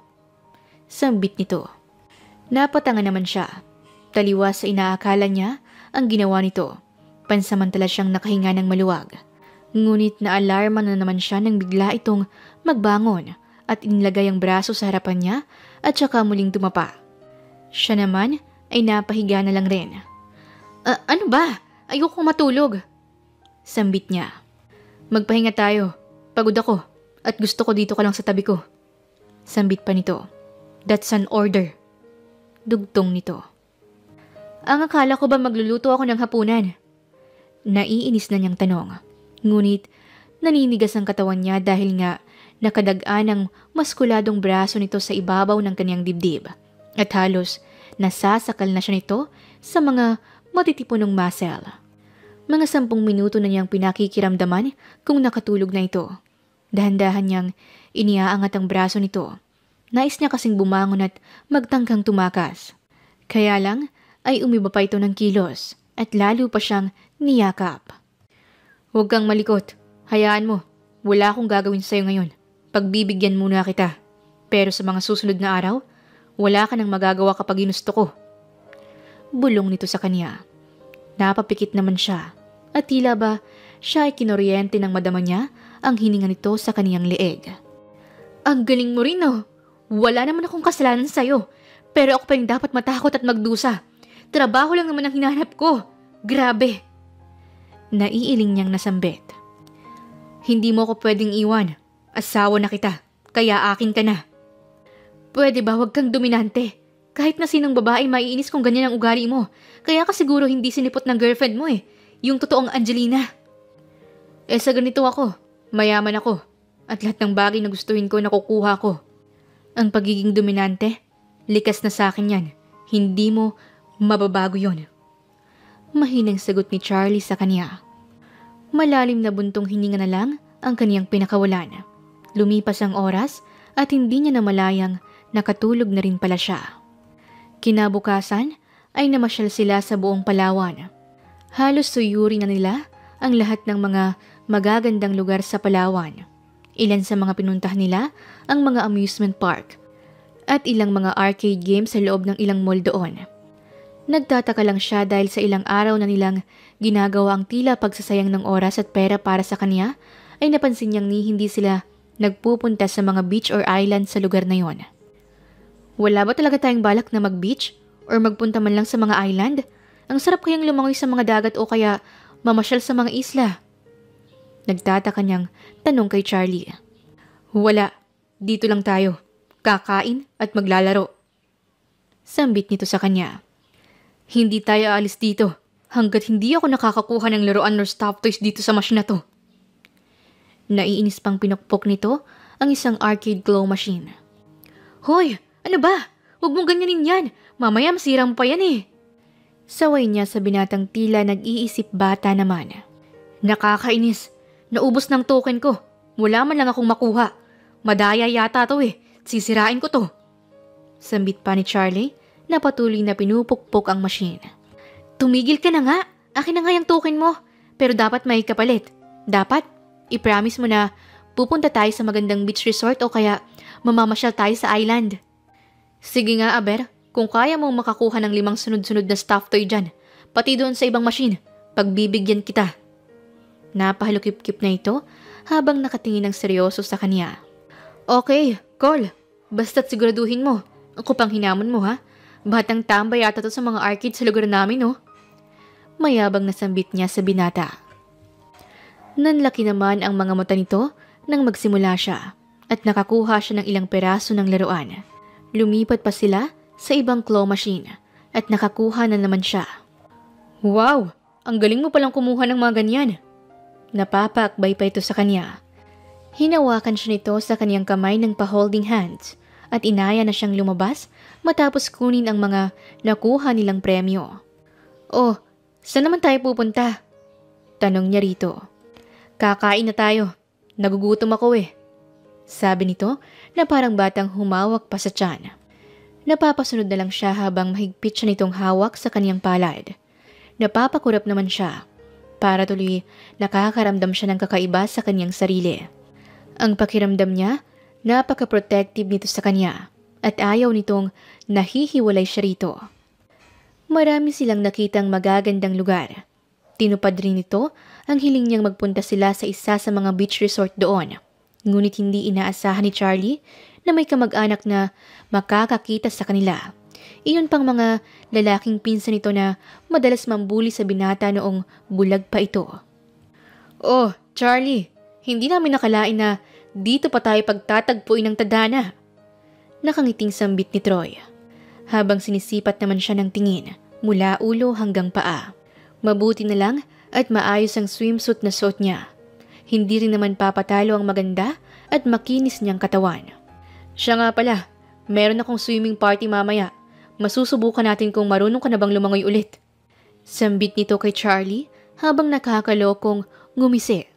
Sambit nito. Napatanga naman siya. Taliwas sa inaakala niya ang ginawa nito. Pansamantala siyang nakahinga ng maluwag. Ngunit naalarma na naman siya nang bigla itong magbangon at inilagay ang braso sa harapan niya at saka muling dumapa. Siya naman ay napahiga na lang rin. Ano ba? Ayoko matulog. Sambit niya. Magpahinga tayo. Pagod ako at gusto ko dito ka lang sa tabi ko. Sambit pa nito. That's an order. Dugtong nito. Ang akala ko ba magluluto ako ng hapunan? Naiinis na niyang tanong. Ngunit naninigas ang katawan niya dahil nga nakadagaan ang maskuladong braso nito sa ibabaw ng kanyang dibdib. At halos nasasakal na siya nito sa mga matitipunong muscle. Mga 10 minuto na niyang pinakikiramdaman kung nakatulog na ito. Dahan-dahan niyang iniaangat ang braso nito. Nais niya kasing bumangon at magtangkang tumakas. Kaya lang ay umiba pa ito ng kilos at lalo pa siyang niyakap. Huwag kang malikot. Hayaan mo, wala akong gagawin sa'yo ngayon. Pagbibigyan muna kita. Pero sa mga susunod na araw, wala ka nang magagawa kapag ginusto ko. Bulong nito sa kanya. Napapikit naman siya at tila ba siya ay kinoryente ng madama niya ang hininga nito sa kaniyang leeg. Ang galing mo rin oh. Wala naman akong kasalanan sa'yo. Pero ako pa yung dapat matakot at magdusa. Trabaho lang naman ang hinahanap ko. Grabe. Naiiling niyang nasambit. Hindi mo ko pwedeng iwan. Asawa na kita. Kaya akin ka na. Pwede ba wag kang dominante? Kahit na sinong babae maiinis kung ganyan ang ugali mo. Kaya ka siguro hindi sinipot ng girlfriend mo eh. Yung totoong Angelina. Sa ganito ako. Mayaman ako. At lahat ng bagay na gustuhin ko nakukuha ko. Ang pagiging dominante, likas na sa akin yan. Hindi mo mababago yon. Mahinang sagot ni Charlie sa kanya. Malalim na buntong hininga na lang ang kaniyang pinakawalan. Lumipas ang oras at hindi niya namalayang nakatulog na rin pala siya. Kinabukasan ay namasyal sila sa buong Palawan. Halos suyuri na nila ang lahat ng mga magagandang lugar sa Palawan. Ilan sa mga pinuntahan nila ang mga amusement park at ilang mga arcade games sa loob ng ilang mall doon. Nagtataka lang siya dahil sa ilang araw na nilang ginagawa ang tila pagsasayang ng oras at pera para sa kanya ay napansin niyang hindi sila nagpupunta sa mga beach or island sa lugar na yon. Wala ba talaga tayong balak na mag-beach or magpunta man lang sa mga island? Ang sarap kayang lumangoy sa mga dagat o kaya mamasyal sa mga isla. Nagtataka niyang tanong kay Charlie. Wala, dito lang tayo. Kakain at maglalaro. Sambit nito sa kanya. Hindi tayo aalis dito hanggat hindi ako nakakakuha ng laruan or stuffed toys dito sa machine na to. Naiinis pang pinukpok nito ang isang arcade claw machine. Hoy, ano ba? Huwag mong ganyanin yan. Mamaya masirang pa yan eh. Saway niya sa binatang tila nag-iisip bata naman. Nakakainis. Naubos ng token ko. Wala man lang akong makuha. Madaya yata to eh. Sisirain ko to. Sambit pa ni Charlie na patuloy na pinupukpok ang machine. Tumigil ka na nga. Akin na nga yung token mo. Pero dapat may kapalit. Dapat, i-promise mo na pupunta tayo sa magandang beach resort o kaya mamamasyal tayo sa island. Sige nga, Aber. Kung kaya mong makakuha ng 5 sunod-sunod na stuffed toy dyan, pati doon sa ibang machine, pagbibigyan kita. Napahalukip-kip na ito habang nakatingin ng seryoso sa kanya. Okay, call. Basta't siguraduhin mo. Ako pang hinamon mo ha. Batang tambay yata to sa mga arcade sa lugar namin no. Mayabang nasambit niya sa binata. Nanlaki naman ang mga mata nito nang magsimula siya at nakakuha siya ng ilang peraso ng laruan. Lumipat pa sila sa ibang claw machine at nakakuha na naman siya. Wow! Ang galing mo palang kumuha ng mga ganyan. Napapaakbay pa ito sa kanya. Hinawakan siya nito sa kaniyang kamay ng pa-holding hands at inaya na siyang lumabas matapos kunin ang mga nakuha nilang premyo. Oh, saan naman tayo pupunta? Tanong niya rito. Kakain na tayo. Nagugutom ako eh. Sabi nito na parang batang humawak pa sa tiyan. Napapasunod na lang siya habang mahigpit siya nitong hawak sa kaniyang palad. Napapakurap naman siya. Para tuloy nakakaramdam siya ng kakaiba sa kanyang sarili. Ang pakiramdam niya, napaka-protective nito sa kanya at ayaw nitong nahihiwalay siya rito. Marami silang nakitang magagandang lugar. Tinupad rin nito ang hiling niyang magpunta sila sa isa sa mga beach resort doon. Ngunit hindi inaasahan ni Charlie na may kamag-anak na makakakita sa kanila. Iyon pang mga lalaking pinsan nito na madalas mambuli sa binata noong bulag pa ito. Oh, Charlie, hindi namin nakalain na dito pa tayo pagtatagpuin ng tadhana. Nakangiting sambit ni Troy. Habang sinisipat naman siya ng tingin mula ulo hanggang paa. Mabuti na lang at maayos ang swimsuit na suot niya. Hindi rin naman papatalo ang maganda at makinis niyang katawan. Siya nga pala, meron akong swimming party mamaya. Masusubukan natin kung marunong ka na bang lumangoy ulit. Sambit nito kay Charlie habang nakakalokong ngumisi.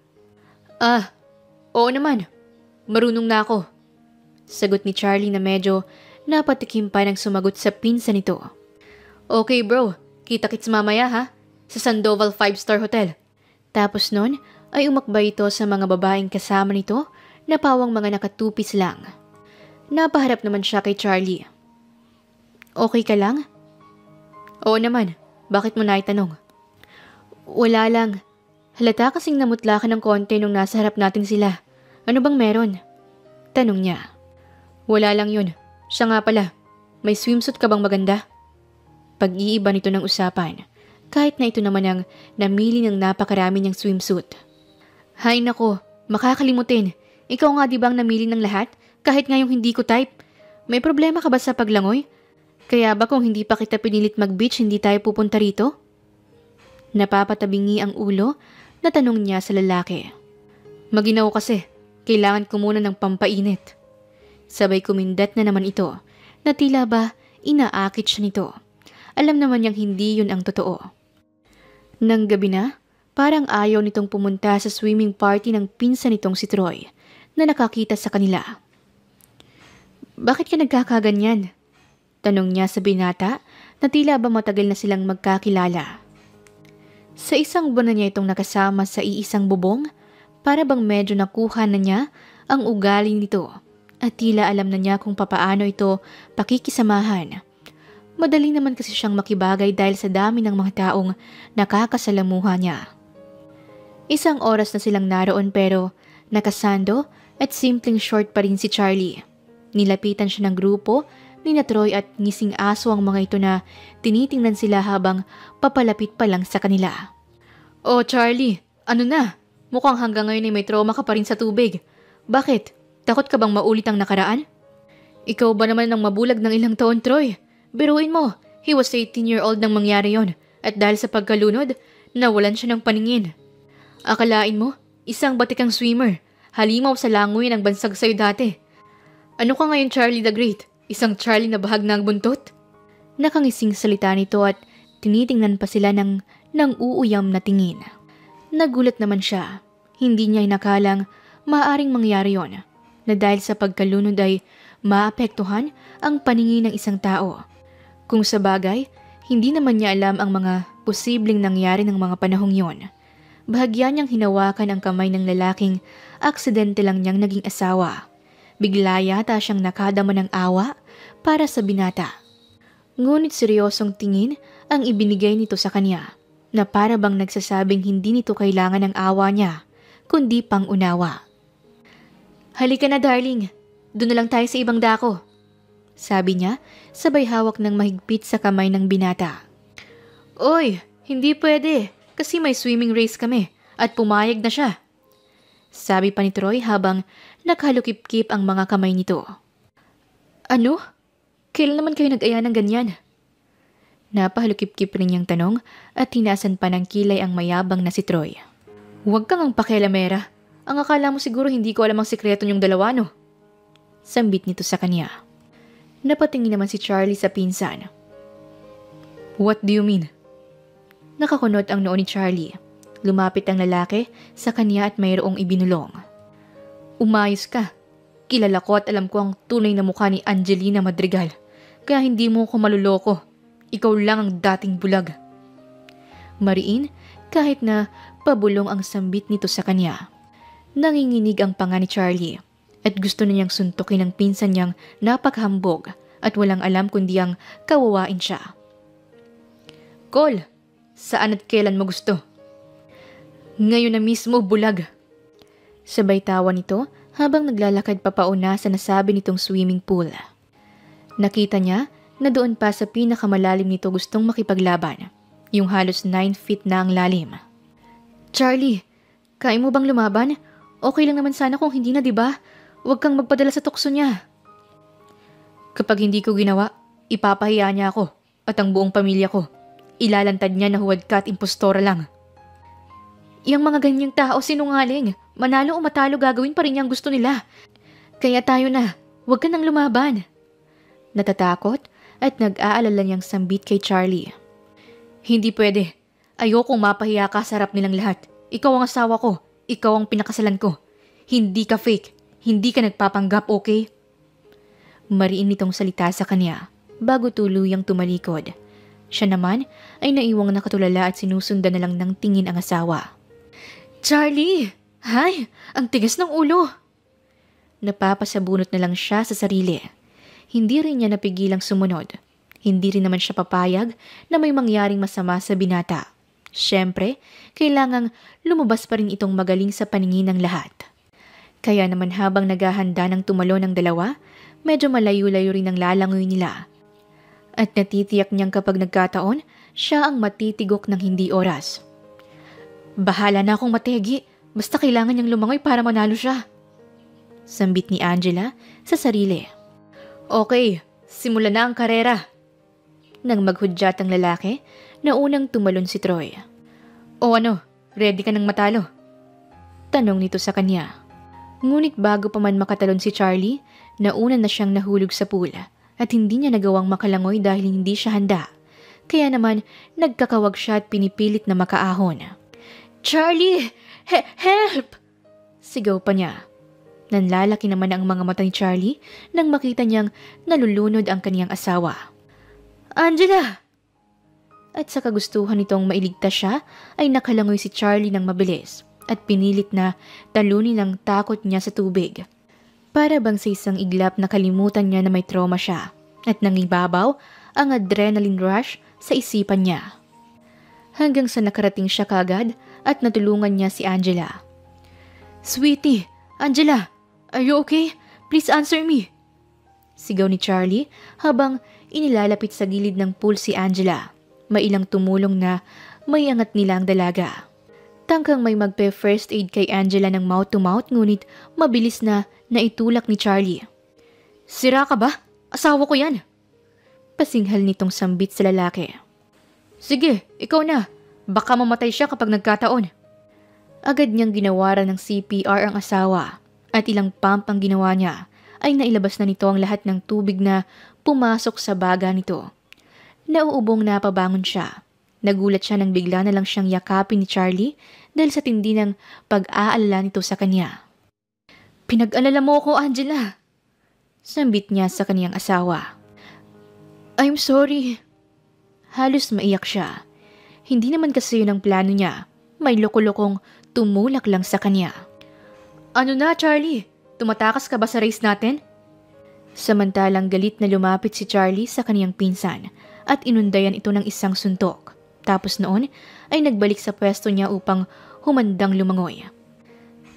Oo naman. Marunong na ako. Sagot ni Charlie na medyo napatikim pa ng sumagot sa pinsan nito. Okay bro, kita-kits mamaya ha, sa Sandoval 5-star Hotel. Tapos nun, ay umakbay ito sa mga babaeng kasama nito na pawang mga nakatupis lang. Napaharap naman siya kay Charlie. Okay ka lang? Oo naman. Bakit mo naitanong? Wala lang. Halata kasing namutla ka ng konti nung nasa harap natin sila. Ano bang meron? Tanong niya. Wala lang yun. Siya nga pala. May swimsuit ka bang maganda? Pag-iiba nito ng usapan. Kahit na ito naman ang namili ng napakarami niyang swimsuit. Hay nako, makakalimutin. Ikaw nga di bang namili ng lahat? Kahit ngayong hindi ko type. May problema ka ba sa paglangoy? Kaya ba kung hindi pa kita pinilit mag-beach, hindi tayo pupunta rito? Napapatabingi ang ulo na tanong niya sa lalaki. Maginaw kasi, kailangan ko muna ng pampainit. Sabay kumindat na naman ito, na tila ba inaakit siya nito. Alam naman niyang hindi yun ang totoo. Nang gabi na, parang ayaw nitong pumunta sa swimming party ng pinsan nitong si Troy na nakakita sa kanila. Bakit ka nagkakaganyan? Tanong niya sa binata na tila ba matagal na silang magkakilala. Sa isang buwan na niya itong nakasama sa iisang bubong, para bang medyo nakuha na niya ang ugali nito at tila alam na niya kung papaano ito pakikisamahan. Madali naman kasi siyang makibagay dahil sa dami ng mga taong nakakasalamuha niya. Isang oras na silang naroon pero nakasando at simpleng short pa rin si Charlie. Nilapitan siya ng grupo ni na Troy at ngising aso ang mga ito na tinitingnan sila habang papalapit pa lang sa kanila. Oh Charlie, ano na? Mukhang hanggang ngayon ay may trauma ka pa rin sa tubig. Bakit? Takot ka bang maulit ang nakaraan? Ikaw ba naman ang mabulag ng ilang taon, Troy? Biruin mo, he was 18-year-old nang mangyari yon at dahil sa pagkalunod, nawalan siya ng paningin. Akalain mo, isang batikang swimmer, halimaw sa langoy ng bansag sa'yo dati. Ano ka ngayon Charlie the Great? Isang Charlie na bahag ng buntot? Nakangising salita nito at tinitingnan pa sila ng uuyam na tingin. Nagulat naman siya. Hindi niya inakalang maaaring mangyari yon na dahil sa pagkalunod ay maapektuhan ang paningin ng isang tao. Kung sa bagay, hindi naman niya alam ang mga posibleng nangyari ng mga panahong yon. Bahagya niyang hinawakan ang kamay ng lalaking aksidente lang niyang naging asawa. Bigla yata siyang nakadama ng awa para sa binata. Ngunit seryosong tingin ang ibinigay nito sa kanya na para bang nagsasabing hindi nito kailangan ng awa niya, kundi pang unawa. Halika na darling, doon na lang tayo sa ibang dako. Sabi niya, sabay hawak ng mahigpit sa kamay ng binata. Oy, hindi pwede, kasi may swimming race kami at pumayag na siya. Sabi pa ni Troy habang naghalukip-kip ang mga kamay nito. Ano? Kailan naman kayo nag-aya ng ganyan? Napahalukip-kip rin niyang tanong at tinasan pa ng kilay ang mayabang na si Troy. Huwag kang ang pakialamera. Ang akala mo siguro hindi ko alam ang sikreto niyong dalawa, no? Sambit nito sa kanya. Napatingin naman si Charlie sa pinsan. What do you mean? Nakakunot ang noo ni Charlie. Lumapit ang lalaki sa kanya at mayroong ibinulong. Umayos ka. Kilala ko at alam ko ang tunay na mukha ni Angelina Madrigal. Kaya hindi mo ko maluloko. Ikaw lang ang dating bulag. Mariin kahit na pabulong ang sambit nito sa kanya. Nanginginig ang panga ni Charlie at gusto na niyang suntukin ang pinsan niyang napaghambog at walang alam kundi ang kawawain siya. Cole, saan at kailan mo gusto? Ngayon na mismo, bulag. Sabay tawa nito habang naglalakad papauna sa nasabi nitong swimming pool. Nakita niya na doon pa sa pinakamalalim nito gustong makipaglaban, yung halos 9 feet na ang lalim. Charlie, kaya mo bang lumaban? Okay lang naman sana kung hindi na, diba? Huwag kang magpadala sa tukso niya. Kapag hindi ko ginawa, ipapahiya niya ako at ang buong pamilya ko. Ilalantad niya na huwad ka at impostora lang. Yang mga ganyang tao sinungaling. Manalo o matalo gagawin pa rin yung gusto nila. Kaya tayo na, huwag ka nang lumaban. Natatakot at nag-aalala niyang sambit kay Charlie. Hindi pwede. Ayokong mapahiya ka sa harap nilang lahat. Ikaw ang asawa ko. Ikaw ang pinakasalan ko. Hindi ka fake. Hindi ka nagpapanggap, okay? Mariin nitong salita sa kanya bago tuluyang tumalikod. Siya naman ay naiwang nakatulala at sinusundan na lang ng tingin ang asawa. Charlie! Hay! Ang tigas ng ulo! Napapasabunot na lang siya sa sarili. Hindi rin niya napigilang sumunod. Hindi rin naman siya papayag na may mangyaring masama sa binata. Siyempre, kailangang lumabas pa rin itong magaling sa paningin ng lahat. Kaya naman habang naghahanda ng tumalo ng dalawa, medyo malayo-layo rin ang lalangoy nila. At natitiyak niyang kapag nagkataon, siya ang matitigok ng hindi oras. Bahala na akong mategi, basta kailangan niyang lumangoy para manalo siya. Sambit ni Angela sa sarili. Okay, simulan na ang karera. Nang maghudyat ang lalaki, na unang tumalon si Troy. O ano, ready ka nang matalo? Tanong nito sa kanya. Ngunit bago pa man makatalon si Charlie, nauna na siyang nahulog sa pool at hindi niya nagawang makalangoy dahil hindi siya handa. Kaya naman, nagkakawag siya at pinipilit na makaahon. Charlie! Help! Sigaw pa niya. Nanlalaki naman ang mga mata ni Charlie nang makita niyang nalulunod ang kaniyang asawa. Angela! At sa kagustuhan nitong mailigtas siya, ay nakalangoy si Charlie ng mabilis at pinilit na talunin ang takot niya sa tubig. Para bang sa isang iglap nakalimutan niya na may trauma siya at nangibabaw ang adrenaline rush sa isipan niya. Hanggang sa nakarating siya kagad at natulungan niya si Angela. Sweetie, Angela, are you okay? Please answer me. Sigaw ni Charlie habang inilalapit sa gilid ng pool si Angela. May ilang tumulong na may angat nila ang dalaga. Tangkang may magpe-first aid kay Angela ng mouth-to-mouth ngunit mabilis na naitulak ni Charlie. Sira ka ba? Asawa ko yan. Pasinghal nitong sambit sa lalaki. Sige, ikaw na. Baka mamatay siya kapag nagkataon. Agad niyang ginawaran ng CPR ang asawa at ilang pump ang ginawa niya ay nailabas na nito ang lahat ng tubig na pumasok sa baga nito. Nauubong napabangon siya. Nagulat siya nang bigla na lang siyang yakapin ni Charlie dahil sa tindi ng pag-aalala nito sa kanya. Pinag-alala mo ako, Angela. Sambit niya sa kaniyang asawa. I'm sorry. Halos maiyak siya. Hindi naman kasi yun ang plano niya. May loko-lokong tumulak lang sa kanya. Ano na, Charlie? Tumatakas ka ba sa race natin? Samantalang galit na lumapit si Charlie sa kaniyang pinsan at inundayan ito ng isang suntok. Tapos noon ay nagbalik sa pwesto niya upang humandang lumangoy.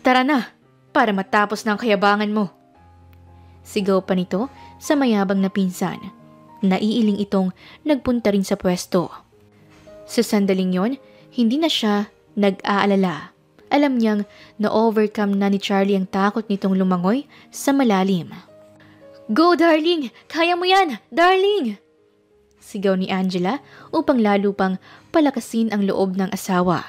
Tara na, para matapos na ang kayabangan mo. Sigaw pa nito sa mayabang na pinsan. Naiiling itong nagpunta rin sa pwesto. Sa sandaling yon, hindi na siya nag-aalala. Alam niyang na-overcome na ni Charlie ang takot nitong lumangoy sa malalim. Go, darling! Kaya mo yan! Darling! Sigaw ni Angela upang lalo pang palakasin ang loob ng asawa.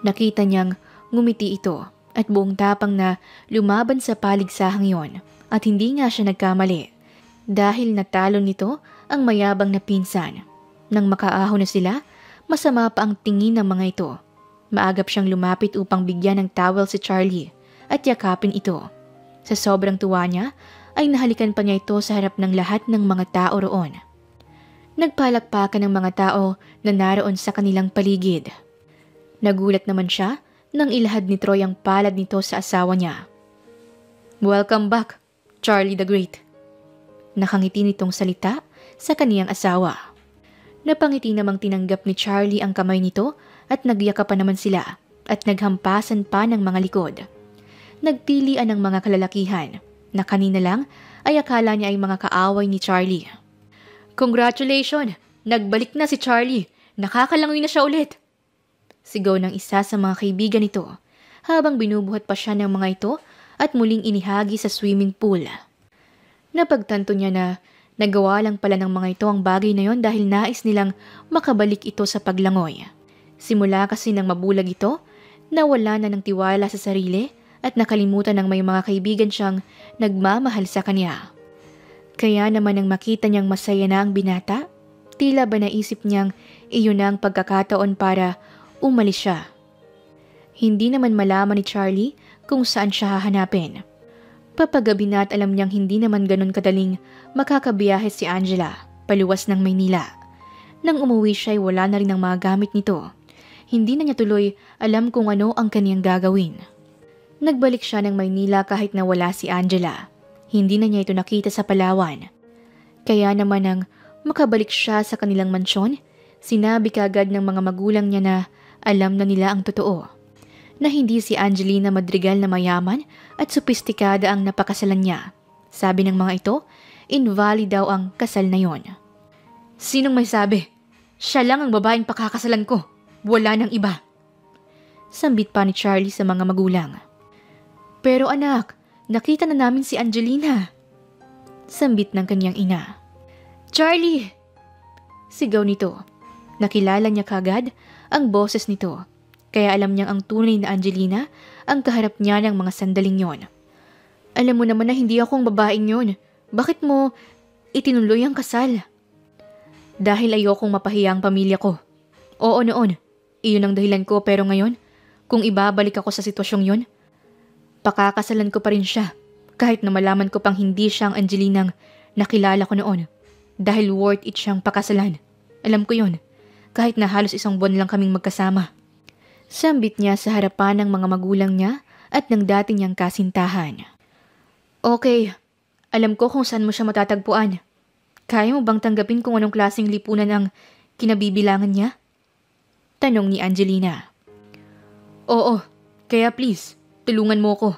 Nakita niyang ngumiti ito at buong tapang na lumaban sa paligsahang yon at hindi nga siya nagkamali dahil natalo nito ang mayabang na pinsan. Nang makaahon na sila, masama pa ang tingin ng mga ito. Maagap siyang lumapit upang bigyan ng towel si Charlie at yakapin ito. Sa sobrang tuwa niya, ay nahalikan pa niya ito sa harap ng lahat ng mga tao roon. Nagpalakpakan ng mga tao na naroon sa kanilang paligid. Nagulat naman siya nang ilahad ni Troy ang palad nito sa asawa niya. Welcome back, Charlie the Great. Nakangiti nitong salita sa kaniyang asawa. Napangiti namang tinanggap ni Charlie ang kamay nito at nagyakapan naman sila at naghampasan pa ng mga likod. Nagtilian ng mga kalalakihan na kanina lang ay akala niya ay mga kaaway ni Charlie. Congratulations! Nagbalik na si Charlie. Nakakalangoy na siya ulit. Sigaw ng isa sa mga kaibigan nito habang binubuhat pa siya ng mga ito at muling inihagi sa swimming pool. Napagtanto niya na nagawa lang pala ng mga ito ang bagay na yon dahil nais nilang makabalik ito sa paglangoy. Simula kasi nang mabulag ito, nawala na ng tiwala sa sarili at nakalimutan ng may mga kaibigan siyang nagmamahal sa kanya. Kaya naman nang makita niyang masaya na ang binata, tila ba naisip niyang iyon na ang pagkakataon para umalis siya. Hindi naman malaman ni Charlie kung saan siya hahanapin. Papagabi na at alam niyang hindi naman ganun kadaling makakabiyahe si Angela paluwas ng Maynila. Nang umuwi siya ay wala na rin ang mga gamit nito. Hindi na niya tuloy alam kung ano ang kaniyang gagawin. Nagbalik siya ng Maynila kahit na wala si Angela. Hindi na niya ito nakita sa Palawan. Kaya naman nang makabalik siya sa kanilang mansyon, sinabi kaagad ng mga magulang niya na alam na nila ang totoo. Na hindi si Angelina Madrigal na mayaman at sopistikada ang napakasalan niya. Sabi ng mga ito, invalid daw ang kasal na yon. Sinong may sabi? Siya lang ang babaeng pakakasalan ko. Wala nang iba. Sambit pa ni Charlie sa mga magulang. Pero anak, nakita na namin si Angelina. Sambit ng kanyang ina. Charlie! Sigaw nito. Nakilala niya kagad ang boses nito. Kaya alam niyang ang tunay na Angelina ang kaharap niya ng mga sandaling yon. Alam mo naman na hindi akong babaeng yon. Bakit mo itinuloy ang kasal? Dahil ayokong mapahiya ang pamilya ko. Oo noon, iyon ang dahilan ko pero ngayon, kung ibabalik ako sa sitwasyong yon, pakakasalan ko pa rin siya kahit na malaman ko pang hindi siya ang Angelinang nakilala ko noon. Dahil worth it siyang pakasalan. Alam ko yon, kahit na halos isang buwan lang kaming magkasama. Sambit niya sa harapan ng mga magulang niya at ng dati niyang kasintahan. Okay, alam ko kung saan mo siya matatagpuan. Kaya mo bang tanggapin kung anong klaseng lipunan ang kinabibilangan niya? Tanong ni Angelina. Oo, kaya please, tulungan mo ko.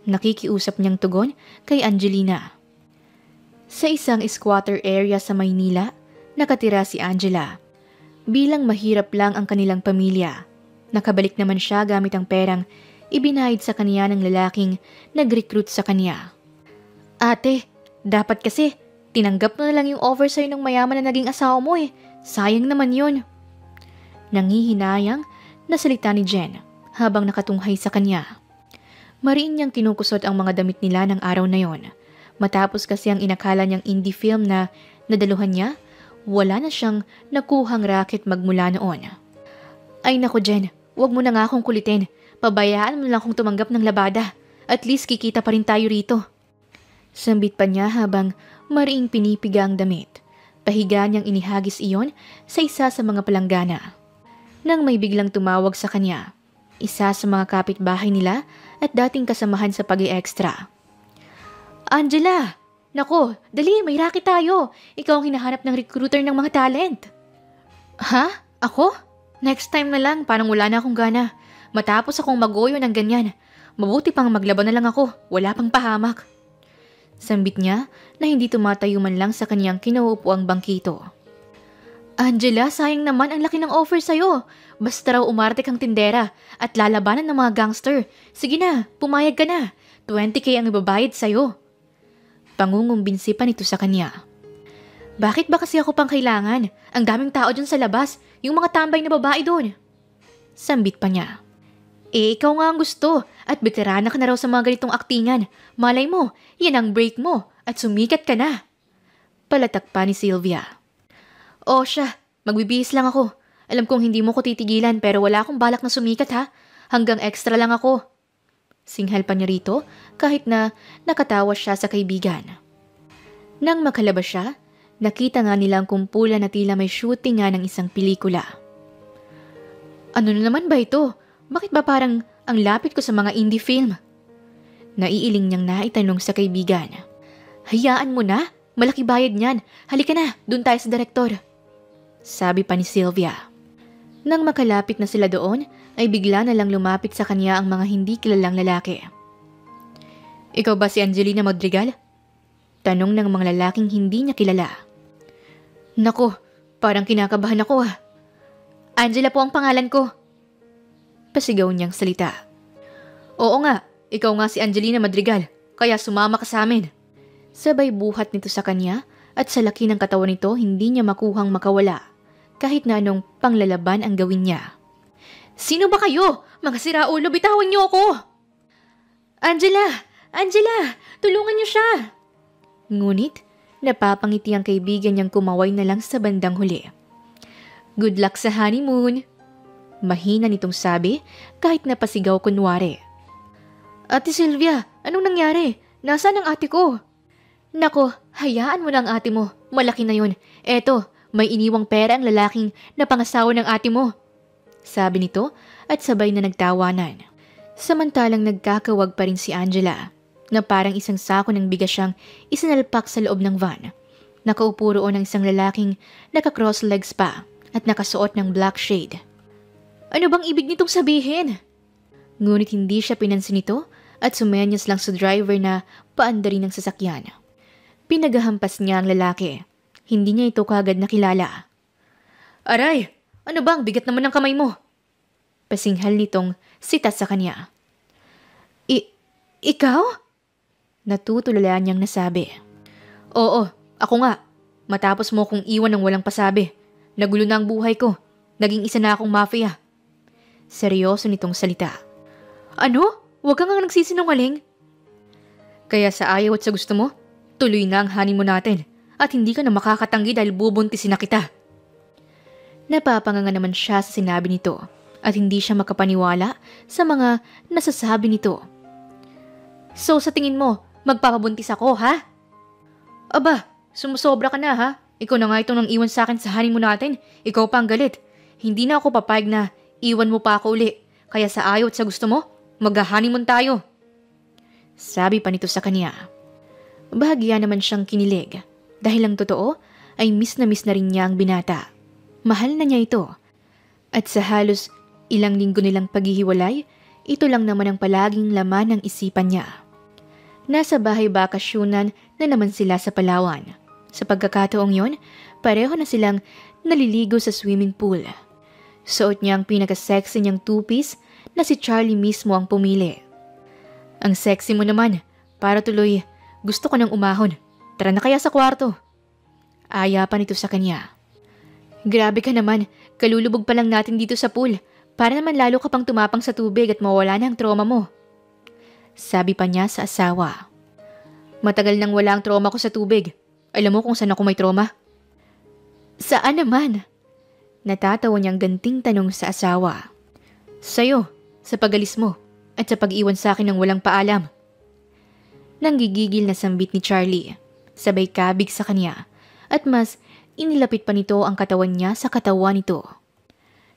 Nakikiusap niyang tugon kay Angelina. Sa isang squatter area sa Maynila, nakatira si Angela. Bilang mahirap lang ang kanilang pamilya, nakabalik naman siya gamit ang perang ibinayad sa kanya ng lalaking nag-recruit sa kanya. Ate, dapat kasi tinanggap mo na lang yung offer sa'yo ng mayaman na naging asawa mo eh. Sayang naman yun. Nangihinayang na salita ni Jen habang nakatunghay sa kanya. Mariin niyang kinukusot ang mga damit nila ng araw na yon. Matapos kasi ang inakala niyang indie film na nadaluhan niya, wala na siyang nakuhang racket magmula noon. Ay nako Jen, wag mo na nga akong kulitin. Pabayaan mo lang akong tumanggap ng labada. At least kikita pa rin tayo rito. Sambit pa niya habang mariing pinipiga ang damit. Pahiga niyang inihagis iyon sa isa sa mga palanggana. Nang may biglang tumawag sa kanya, isa sa mga kapitbahay nila at dating kasamahan sa pag-i-extra. Angela! Nako, dali, may racket tayo. Ikaw ang hinahanap ng recruiter ng mga talent. Ha? Ako? Next time na lang, parang wala na akong gana. Matapos akong magoyo ng ganyan. Mabuti pang maglaban na lang ako, wala pang pahamak. Sambit niya na hindi tumatayo man lang sa kanyang kinauupuang bangkito. Angela, sayang naman ang laki ng offer sa'yo. Basta raw umarte kang tindera at lalabanan ng mga gangster. Sige na, pumayag ka na. 20K ang ibabayad sa'yo. Pangungumbinsi pa nito sa kanya. Bakit ba kasi ako pang kailangan? Ang daming tao dyan sa labas, yung mga tambay na babae doon. Sambit pa niya. Eh, ikaw nga ang gusto at veterana ka na raw sa mga ganitong aktingan. Malay mo, yan ang break mo at sumikat ka na. Palatak pa ni Sylvia. O siya, magbibihis lang ako. Alam kong hindi mo ko titigilan pero wala akong balak na sumikat ha. Hanggang extra lang ako. Singhal pa niya rito kahit na nakatawa siya sa kaibigan. Nang makalabas siya, nakita nga nilang kumpulan na tila may shooting nga ng isang pelikula. Ano na naman ba ito? Bakit ba parang ang lapit ko sa mga indie film? Naiiling niyang naitanong sa kaibigan. Hayaan mo na, malaki bayad niyan. Halika na, dun tayo sa direktor. Sabi pa ni Sylvia. Nang makalapit na sila doon, ay bigla na lang lumapit sa kanya ang mga hindi kilalang lalaki. Ikaw ba si Angelina Madrigal? Tanong ng mga lalaking hindi niya kilala. Nako, parang kinakabahan ako ah. Angela po ang pangalan ko. Pasigaw niyang salita. Oo nga, ikaw nga si Angelina Madrigal, kaya sumama ka sa amin. Sabay buhat nito sa kanya at sa laki ng katawan nito hindi niya makuhang makawala. Kahit na anong panglalaban ang gawin niya. Sino ba kayo? Mga siraulo, bitawan niyo ako! Angela! Angela! Tulungan niyo siya! Ngunit, napapangiti ang kaibigan niyang kumaway na lang sa bandang huli. Good luck sa honeymoon! Mahina nitong sabi kahit napasigaw kunwari. Ate Sylvia, anong nangyari? Nasaan ang ate ko? Nako, hayaan mo na ang ate mo. Malaki na yun. Eto, may iniwang pera ang lalaking na pangasawa ng ate mo. sabi nito at sabay na nagtawanan. Samantalang nagkakawag pa rin si Angela na parang isang sako ng bigas siyang isinalpak sa loob ng van. Nakaupo roon ang isang lalaking naka-cross legs pa at nakasuot ng black shade. Ano bang ibig nitong sabihin? Ngunit hindi siya pinansin nito at sumenyas lang sa driver na paandarin ng sasakyan. Pinagahampas niya ang lalaki. Hindi niya ito kagad nakilala. Aray! Ano bang bigat naman ng kamay mo? Pasinghal nitong sitas sa kanya. Ikaw? Natutulala niyang nasabi. Oo, ako nga. Matapos mo kong iwan ng walang pasabi. Nagulo na ang buhay ko. Naging isa na akong mafia. Seryoso nitong salita. Ano? Huwag kang nga nagsisinungaling. Kaya sa ayaw at sa gusto mo, tuloy na ang honeymoon natin at hindi ka na makakatanggi dahil bubuntisin na kita. Napapanganga naman siya sa sinabi nito at hindi siya makapaniwala sa mga nasasabi nito. So sa tingin mo, magpapabuntis ako ha? Aba, sumusobra ka na ha? Ikaw na nga itong nang iwan sa akin sa honeymoon natin. Ikaw pa ang galit. Hindi na ako papayag na iwan mo pa ako uli. Kaya sa ayaw at sa gusto mo, mag-honeymoon tayo. Sabi pa nito sa kanya. Bahagya naman siyang kinilig. Dahil ang totoo ay miss na rin niya ang binata. Mahal na niya ito. At sa halos ilang linggo nilang paghihiwalay, ito lang naman ang palaging laman ng isipan niya. Nasa bahay bakasyunan na naman sila sa Palawan. Sa pagkakataong yon, pareho na silang naliligo sa swimming pool. Suot niya ang pinaka-sexy niyang two-piece na si Charlie mismo ang pumili. Ang sexy mo naman, para tuloy gusto ko nang umahon. Tara na kaya sa kwarto. Aya pa nito sa kanya. Grabe ka naman, kalulubog pa lang natin dito sa pool. Para naman lalo ka pang tumapang sa tubig at mawala na ang trauma mo. Sabi pa niya sa asawa. Matagal nang wala ang trauma ko sa tubig. Alam mo kung saan ako may trauma? Saan naman? Natatawa niyang ganting tanong sa asawa. Sa'yo, sa pagalis mo, at sa pag-iwan sa akin ng walang paalam. Nanggigigil na sambit ni Charlie. Sabay kabig sa kanya. At mas inilapit pa nito ang katawan niya sa katawan nito.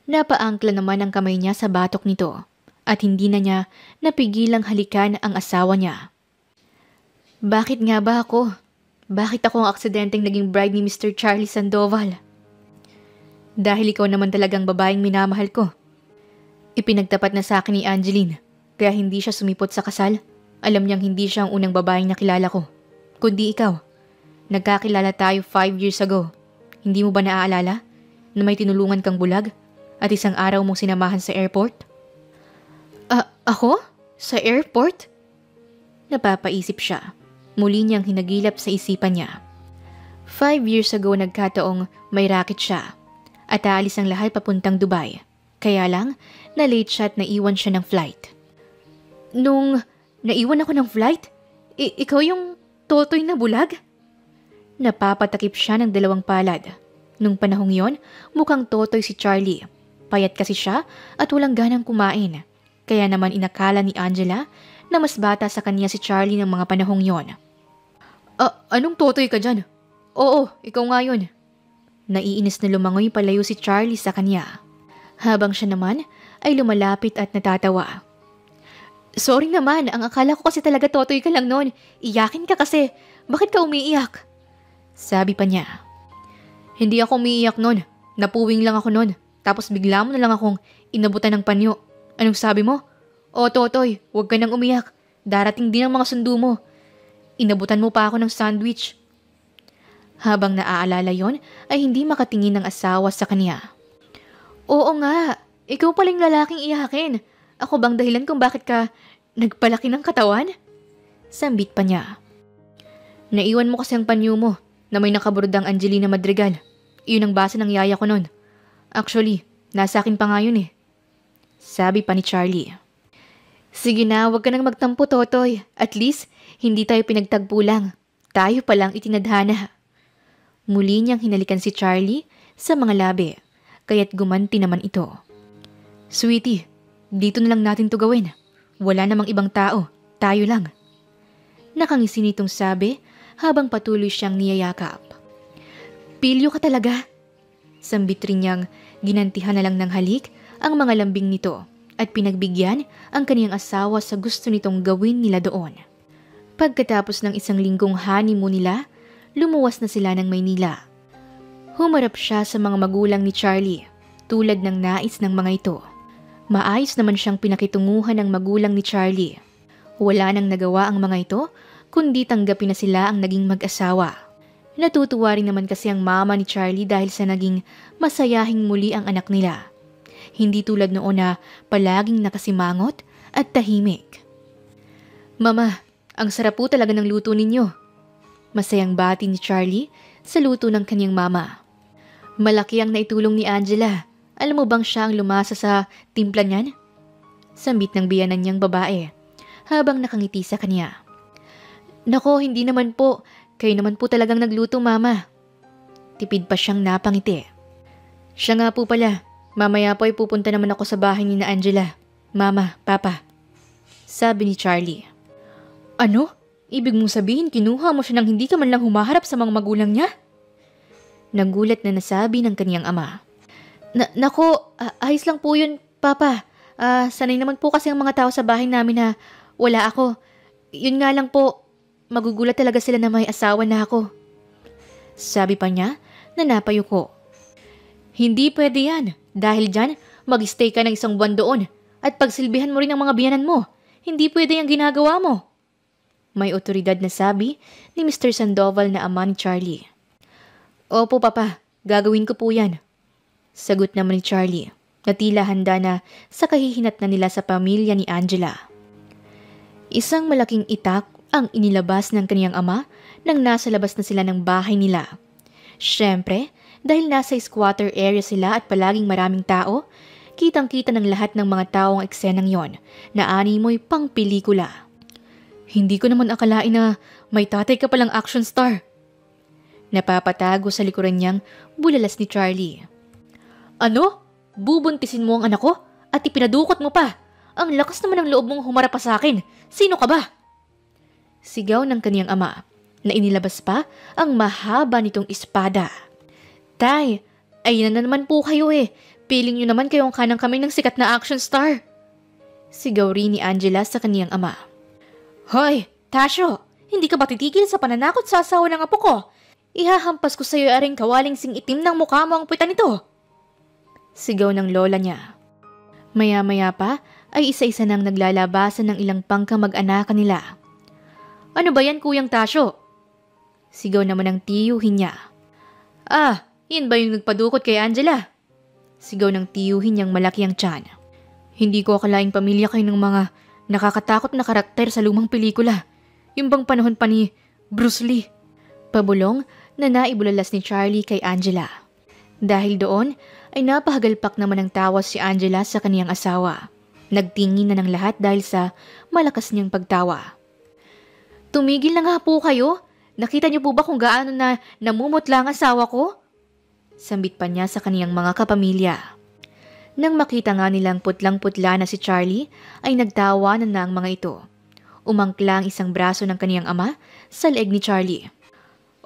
Napaangkla naman ang kamay niya sa batok nito. At hindi na niya napigilang halikan ang asawa niya. Bakit nga ba ako? Bakit ako ang aksidenteng naging bride ni Mr. Charlie Sandoval? Dahil ikaw naman talagang babaeng minamahal ko. Ipinagtapat na sa akin ni Angeline, kaya hindi siya sumipot sa kasal. Alam niyang hindi siya ang unang babaeng nakilala ko, kundi ikaw. Nagkakilala tayo 5 years ago. Hindi mo ba naaalala na may tinulungan kang bulag at isang araw mong sinamahan sa airport? Ako? Sa airport? Napapaisip siya. Muli niyang hinagilap sa isipan niya. 5 years ago nagkataong may racket siya at aalis ang lahat papuntang Dubai. Kaya lang, na-late siya at naiwan siya ng flight. Nung naiwan ako ng flight, ikaw yung totoy na bulag? Napapatakip siya ng dalawang palad. Nung panahong yon, mukhang totoy si Charlie. Payat kasi siya at walang ganang kumain. Kaya naman inakala ni Angela na mas bata sa kanya si Charlie ng mga panahong yon. Anong totoy ka dyan? Oo, ikaw nga yun. Naiinis na lumangoy palayo si Charlie sa kanya. Habang siya naman ay lumalapit at natatawa. Sorry naman, ang akala ko kasi talaga totoy ka lang noon. Iyakin ka kasi. Bakit ka umiiyak? Sabi pa niya. Hindi ako umiiyak noon. Napuwing lang ako noon. Tapos bigla mo na lang akong inabutan ng panyo. Anong sabi mo? O totoy, huwag ka nang umiyak. Darating din ang mga sundo mo. Inabutan mo pa ako ng sandwich. Habang naaalala yon, ay hindi makatingin ng asawa sa kanya. Oo nga, ikaw paling lalaking iyakin. Ako bang dahilan kung bakit ka nagpalaki ng katawan? Sambit pa niya. Naiwan mo kasi ang panyo mo na may nakaburdang Angelina Madrigal. Iyon ang basa ng yaya ko nun. Actually, nasa akin pa nga yun eh. Sabi pa ni Charlie. Sige na, huwag ka nang magtampo, Totoy. At least, hindi tayo pinagtagpo lang. Tayo palang itinadhana. Muli niyang hinalikan si Charlie sa mga labi, kaya't gumanti naman ito. Sweetie, dito na lang natin to gawin. Wala namang ibang tao, tayo lang. Nakangisi nitong sabi habang patuloy siyang niyayakap. Pilyo ka talaga. Sambit rin niyang ginantihan na lang ng halik ang mga lambing nito at pinagbigyan ang kaniyang asawa sa gusto nitong gawin nila doon. Pagkatapos ng isang linggong honeymoon nila, lumuwas na sila ng Maynila. Humarap siya sa mga magulang ni Charlie tulad ng nais ng mga ito. Maayos naman siyang pinakitunguhan ng magulang ni Charlie. Wala nang nagawa ang mga ito kundi tanggapin na sila ang naging mag-asawa. Natutuwa rin naman kasi ang mama ni Charlie dahil sa naging masayahing muli ang anak nila. Hindi tulad noon na palaging nakasimangot at tahimik. "Mama, ang sarap po talaga ng luto ninyo." Masayang bati ni Charlie sa luto ng kanyang mama. "Malaki ang naitulong ni Angela. Alam mo bang siya ang lumasa sa timpla niyan?" Sambit ng biyanan niyang babae habang nakangiti sa kanya. "Nako, hindi naman po. Kayo naman po talagang nagluto, Mama." Tipid pa siyang napangiti. "Siya nga po pala. Mamaya po ay pupunta naman ako sa bahay ni na Angela. Mama, Papa." Sabi ni Charlie. "Ano? Ibig mong sabihin kinuha mo siya nang hindi ka man lang humaharap sa mga magulang niya?" Nagulat na nasabi ng kaniyang ama. Nako, ayos lang po yun, Papa. Sanay naman po kasi ang mga tao sa bahay namin na wala ako. Yun nga lang po, magugulat talaga sila na may asawa na ako." Sabi pa niya na napayuko. "Hindi pwede yan. Dahil dyan, mag-stay ka ng 1 buwan doon at pagsilbihan mo rin ang mga biyanan mo. Hindi pwede yung ginagawa mo." May otoridad na sabi ni Mr. Sandoval na ama ni Charlie. "Opo, Papa. Gagawin ko po yan." Sagot naman ni Charlie na tila handa na sa kahihinat na nila sa pamilya ni Angela. Isang malaking itak ang inilabas ng kaniyang ama nang nasa labas na sila ng bahay nila. Siyempre, dahil nasa squatter area sila at palaging maraming tao, kitang-kita ng lahat ng mga tao ang eksenang yon na animoy pang pelikula. "Hindi ko naman akalain na may tatay ka palang action star." Napapatago sa likuran niyang bulalas ni Charlie. "Ano? Bubuntisin mo ang anak ko at ipinadukot mo pa? Ang lakas naman ng loob mong humarap pa sa akin. Sino ka ba?" Sigaw ng kaniyang ama na inilabas pa ang mahaba nitong espada. "Tay, ayun na naman po kayo eh. Piling nyo naman kayong kanang kami ng sikat na action star." Sigaw rin ni Angela sa kaniyang ama. "Hoy, Tasyo! Hindi ka ba titigil sa pananakot sa asawa ng apo ko? Ihahampas ko sa iyo aring kawaling sing itim ng mukha mo ang puwitan nito." Sigaw ng lola niya. Maya-maya pa ay isa-isa nang naglalabasan ng ilang pangkamag-anakan nila. "Ano ba yan, Kuyang Tasyo?" Sigaw naman ng tiyuhin niya. Yun ba yung nagpadukot kay Angela?" Sigaw ng tiyuhin niyang malaki ang tiyan. "Hindi ko akalaing pamilya kayo ng mga nakakatakot na karakter sa lumang pelikula. Yung bang panahon pa ni Bruce Lee." Pabulong na naibulalas ni Charlie kay Angela. Dahil doon ay napahagalpak naman ng tawa si Angela sa kaniyang asawa. Nagtingin na ng lahat dahil sa malakas niyang pagtawa. "Tumigil na nga po kayo. Nakita niyo po ba kung gaano na namumutla ang asawa ko?" Sambit pa niya sa kaniyang mga kapamilya. Nang makita nga nilang putlang-putla na si Charlie, ay nagtawanan na ang mga ito. Umangkla ang isang braso ng kaniyang ama sa leeg ni Charlie.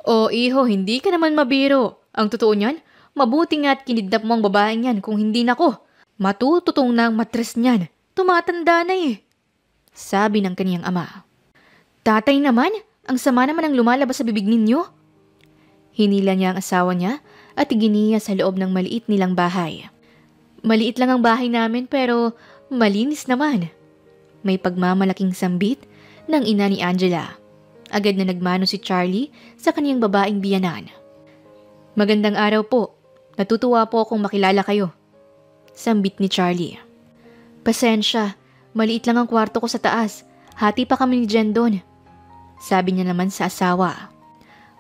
"O iho, hindi ka naman mabiro. Ang totoo niyan, mabuti nga at kinidnap mo ang babaeng yan kung hindi nako. Matututong na ang matres niyan. Tumatanda na eh." Sabi ng kaniyang ama. "Tatay naman, ang sama naman ang lumalabas sa bibig ninyo." Hinila niya ang asawa niya at iginiya sa loob ng maliit nilang bahay. "Maliit lang ang bahay namin pero malinis naman." May pagmamalaking sambit ng ina ni Angela. Agad na nagmano si Charlie sa kaniyang babaeng biyanan. "Magandang araw po. Natutuwa po akong makilala kayo." Sambit ni Charlie. "Pasensya, maliit lang ang kwarto ko sa taas. Hati pa kami ni Jen doon." Sabi niya naman sa asawa.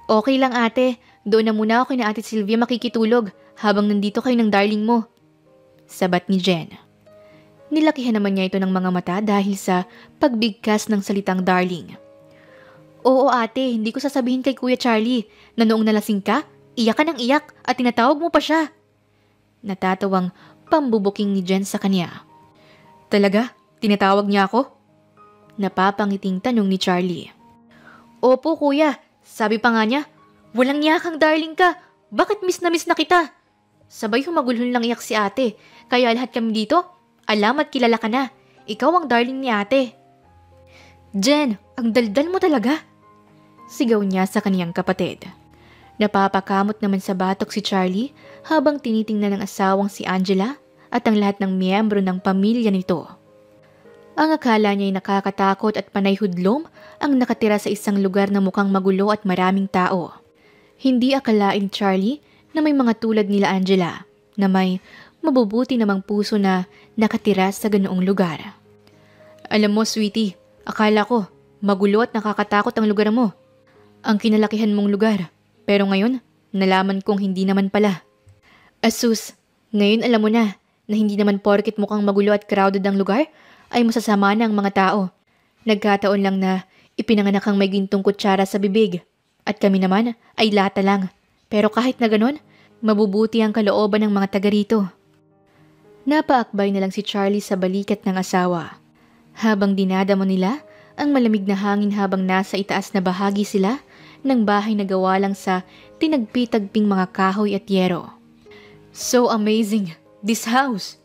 "Okay lang ate, doon na muna ako kina Ate Sylvia makikitulog habang nandito kayo ng darling mo." Sabat ni Jen. Nilakihan naman niya ito ng mga mata dahil sa pagbigkas ng salitang darling. "Oo ate, hindi ko sasabihin kay Kuya Charlie na noong nalasing ka, iyak ka ng iyak at tinatawag mo pa siya." Natatawang pambubuking ni Jen sa kanya. "Talaga? Tinatawag niya ako?" Napapangiting tanong ni Charlie. "Opo kuya, sabi pa nga niya, walang niya kang darling ka, bakit miss na kita?" Sabay humagulhon lang iyak si ate. Kaya lahat kami dito, alam at kilala ka na. Ikaw ang darling ni ate. Jen, ang daldal mo talaga. Sigaw niya sa kaniyang kapatid. Napapakamot naman sa batok si Charlie habang tinitingnan ng asawang si Angela at ang lahat ng miyembro ng pamilya nito. Ang akala niya ay nakakatakot at panay hudlom ang nakatira sa isang lugar na mukhang magulo at maraming tao. Hindi akalain Charlie na may mga tulad nila Angela na may mabubuti namang puso na nakatira sa ganoong lugar. Alam mo, sweetie, akala ko magulo at nakakatakot ang lugar mo. Ang kinalakihan mong lugar. Pero ngayon, nalaman kong hindi naman pala. Asus, ngayon alam mo na hindi naman porket mukhang magulo at crowded ang lugar ay masasama na ang mga tao. Nagkataon lang na ipinanganak ang may gintong kutsara sa bibig. At kami naman ay lata lang. Pero kahit na ganon, mabubuti ang kalooban ng mga taga rito. Napaakbay na lang si Charlie sa balikat ng asawa. Habang dinadamo nila ang malamig na hangin habang nasa itaas na bahagi sila ng bahay na gawa lang sa tinagpi-tagping mga kahoy at yero. So amazing, this house!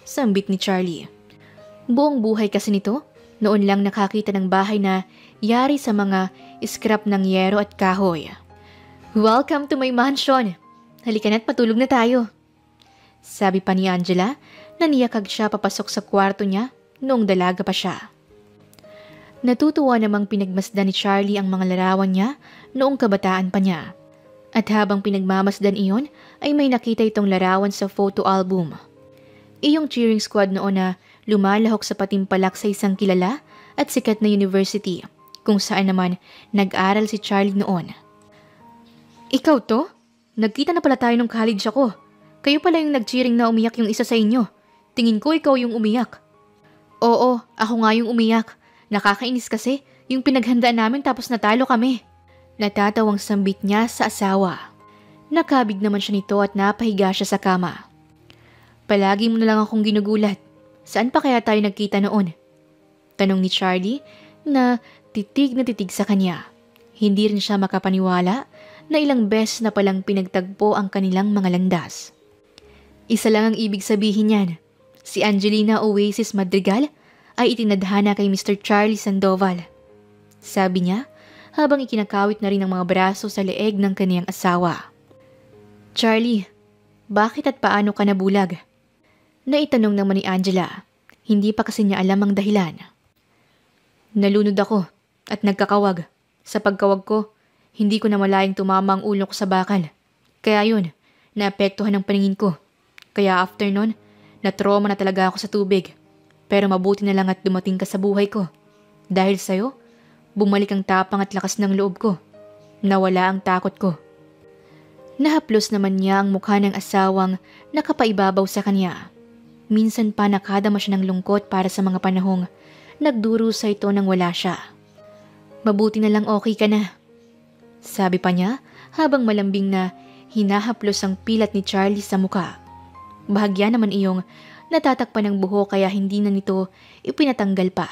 Sambit ni Charlie. Buong buhay kasi nito, noon lang nakakita ng bahay na yari sa mga scrap ng yero at kahoy. Welcome to my mansion! Halika na't patulog na tayo. Sabi pa ni Angela na niyakag siya papasok sa kwarto niya noong dalaga pa siya. Natutuwa namang pinagmasdan ni Charlie ang mga larawan niya noong kabataan pa niya. At habang pinagmamasdan iyon ay may nakita itong larawan sa photo album. Iyong cheering squad noon na lumalahok sa patimpalak sa isang kilala at sikat na university kung saan naman nag-aral si Charlie noon. Ikaw to? Nagkita na pala tayo nung college ako. Kayo pala yung nag-cheering na umiyak yung isa sa inyo. Tingin ko ikaw yung umiyak. Oo, ako nga yung umiyak. Nakakainis kasi yung pinaghandaan namin tapos natalo kami. Natatawang sambit niya sa asawa. Nakabig naman siya nito at napahiga siya sa kama. Palagi mo na lang akong ginugulat. Saan pa kaya tayo nagkita noon? Tanong ni Charlie na titig sa kanya. Hindi rin siya makapaniwala na ilang beses na palang pinagtagpo ang kanilang mga landas. Isa lang ang ibig sabihin niyan. Si Angelina Oasis Madrigal ay itinadhana kay Mr. Charlie Sandoval. Sabi niya habang ikinakawit na rin ang mga braso sa leeg ng kaniyang asawa. Charlie, bakit at paano ka nabulag? Naitanong naman ni Angela. Hindi pa kasi niya alam ang dahilan. Nalunod ako at nagkakawag. Sa pagkawag ko, hindi ko na malayang tumama ang ulo ko sa bakal. Kaya yun, naapektuhan ang paningin ko. Kaya after nun, na-trauma na talaga ako sa tubig. Pero mabuti na lang at dumating ka sa buhay ko. Dahil sa'yo, bumalik ang tapang at lakas ng loob ko. Nawala ang takot ko. Nahaplos naman niya ang mukha ng asawang nakapaibabaw sa kanya. Minsan pa nakadama siya ng lungkot para sa mga panahong nagdurusa ito nang wala siya. Mabuti na lang okay ka na. Sabi pa niya habang malambing na hinahaplos ang pilat ni Charlie sa mukha. Bahagya naman iyong natatakpan ng buho kaya hindi na nito ipinatanggal pa.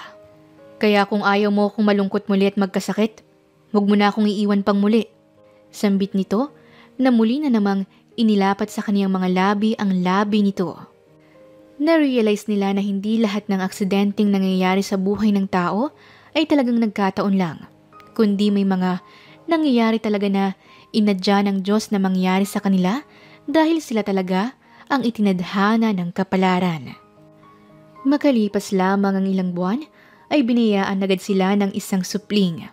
Kaya kung ayaw mo akong malungkot muli at magkasakit, huwag mo na akong iiwan pang muli. Sambit nito na muli na namang inilapat sa kaniyang mga labi ang labi nito. Na-realize nila na hindi lahat ng aksidenteng nangyayari sa buhay ng tao ay talagang nagkataon lang, kundi may mga nangyayari talaga na inadya ng Diyos na mangyari sa kanila dahil sila talaga ang itinadhana ng kapalaran. Makalipas lamang ang ilang buwan, ay binayaan agad sila ng isang supling.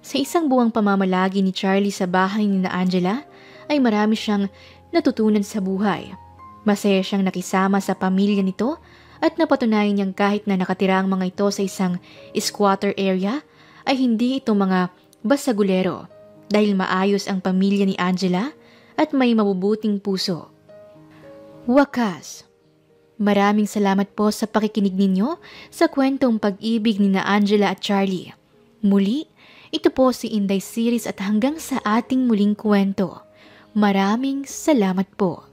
Sa isang buwang pamamalagi ni Charlie sa bahay ni Angela, ay marami siyang natutunan sa buhay. Masaya siyang nakisama sa pamilya nito at napatunayan niyang kahit na nakatira ang mga ito sa isang squatter area, ay hindi ito mga basagulero dahil maayos ang pamilya ni Angela at may mabubuting puso. Wakas. Maraming salamat po sa pakikinig ninyo sa kwentong pag-ibig ni Angela at Charlie. Muli, ito po si Inday Series at hanggang sa ating muling kwento. Maraming salamat po.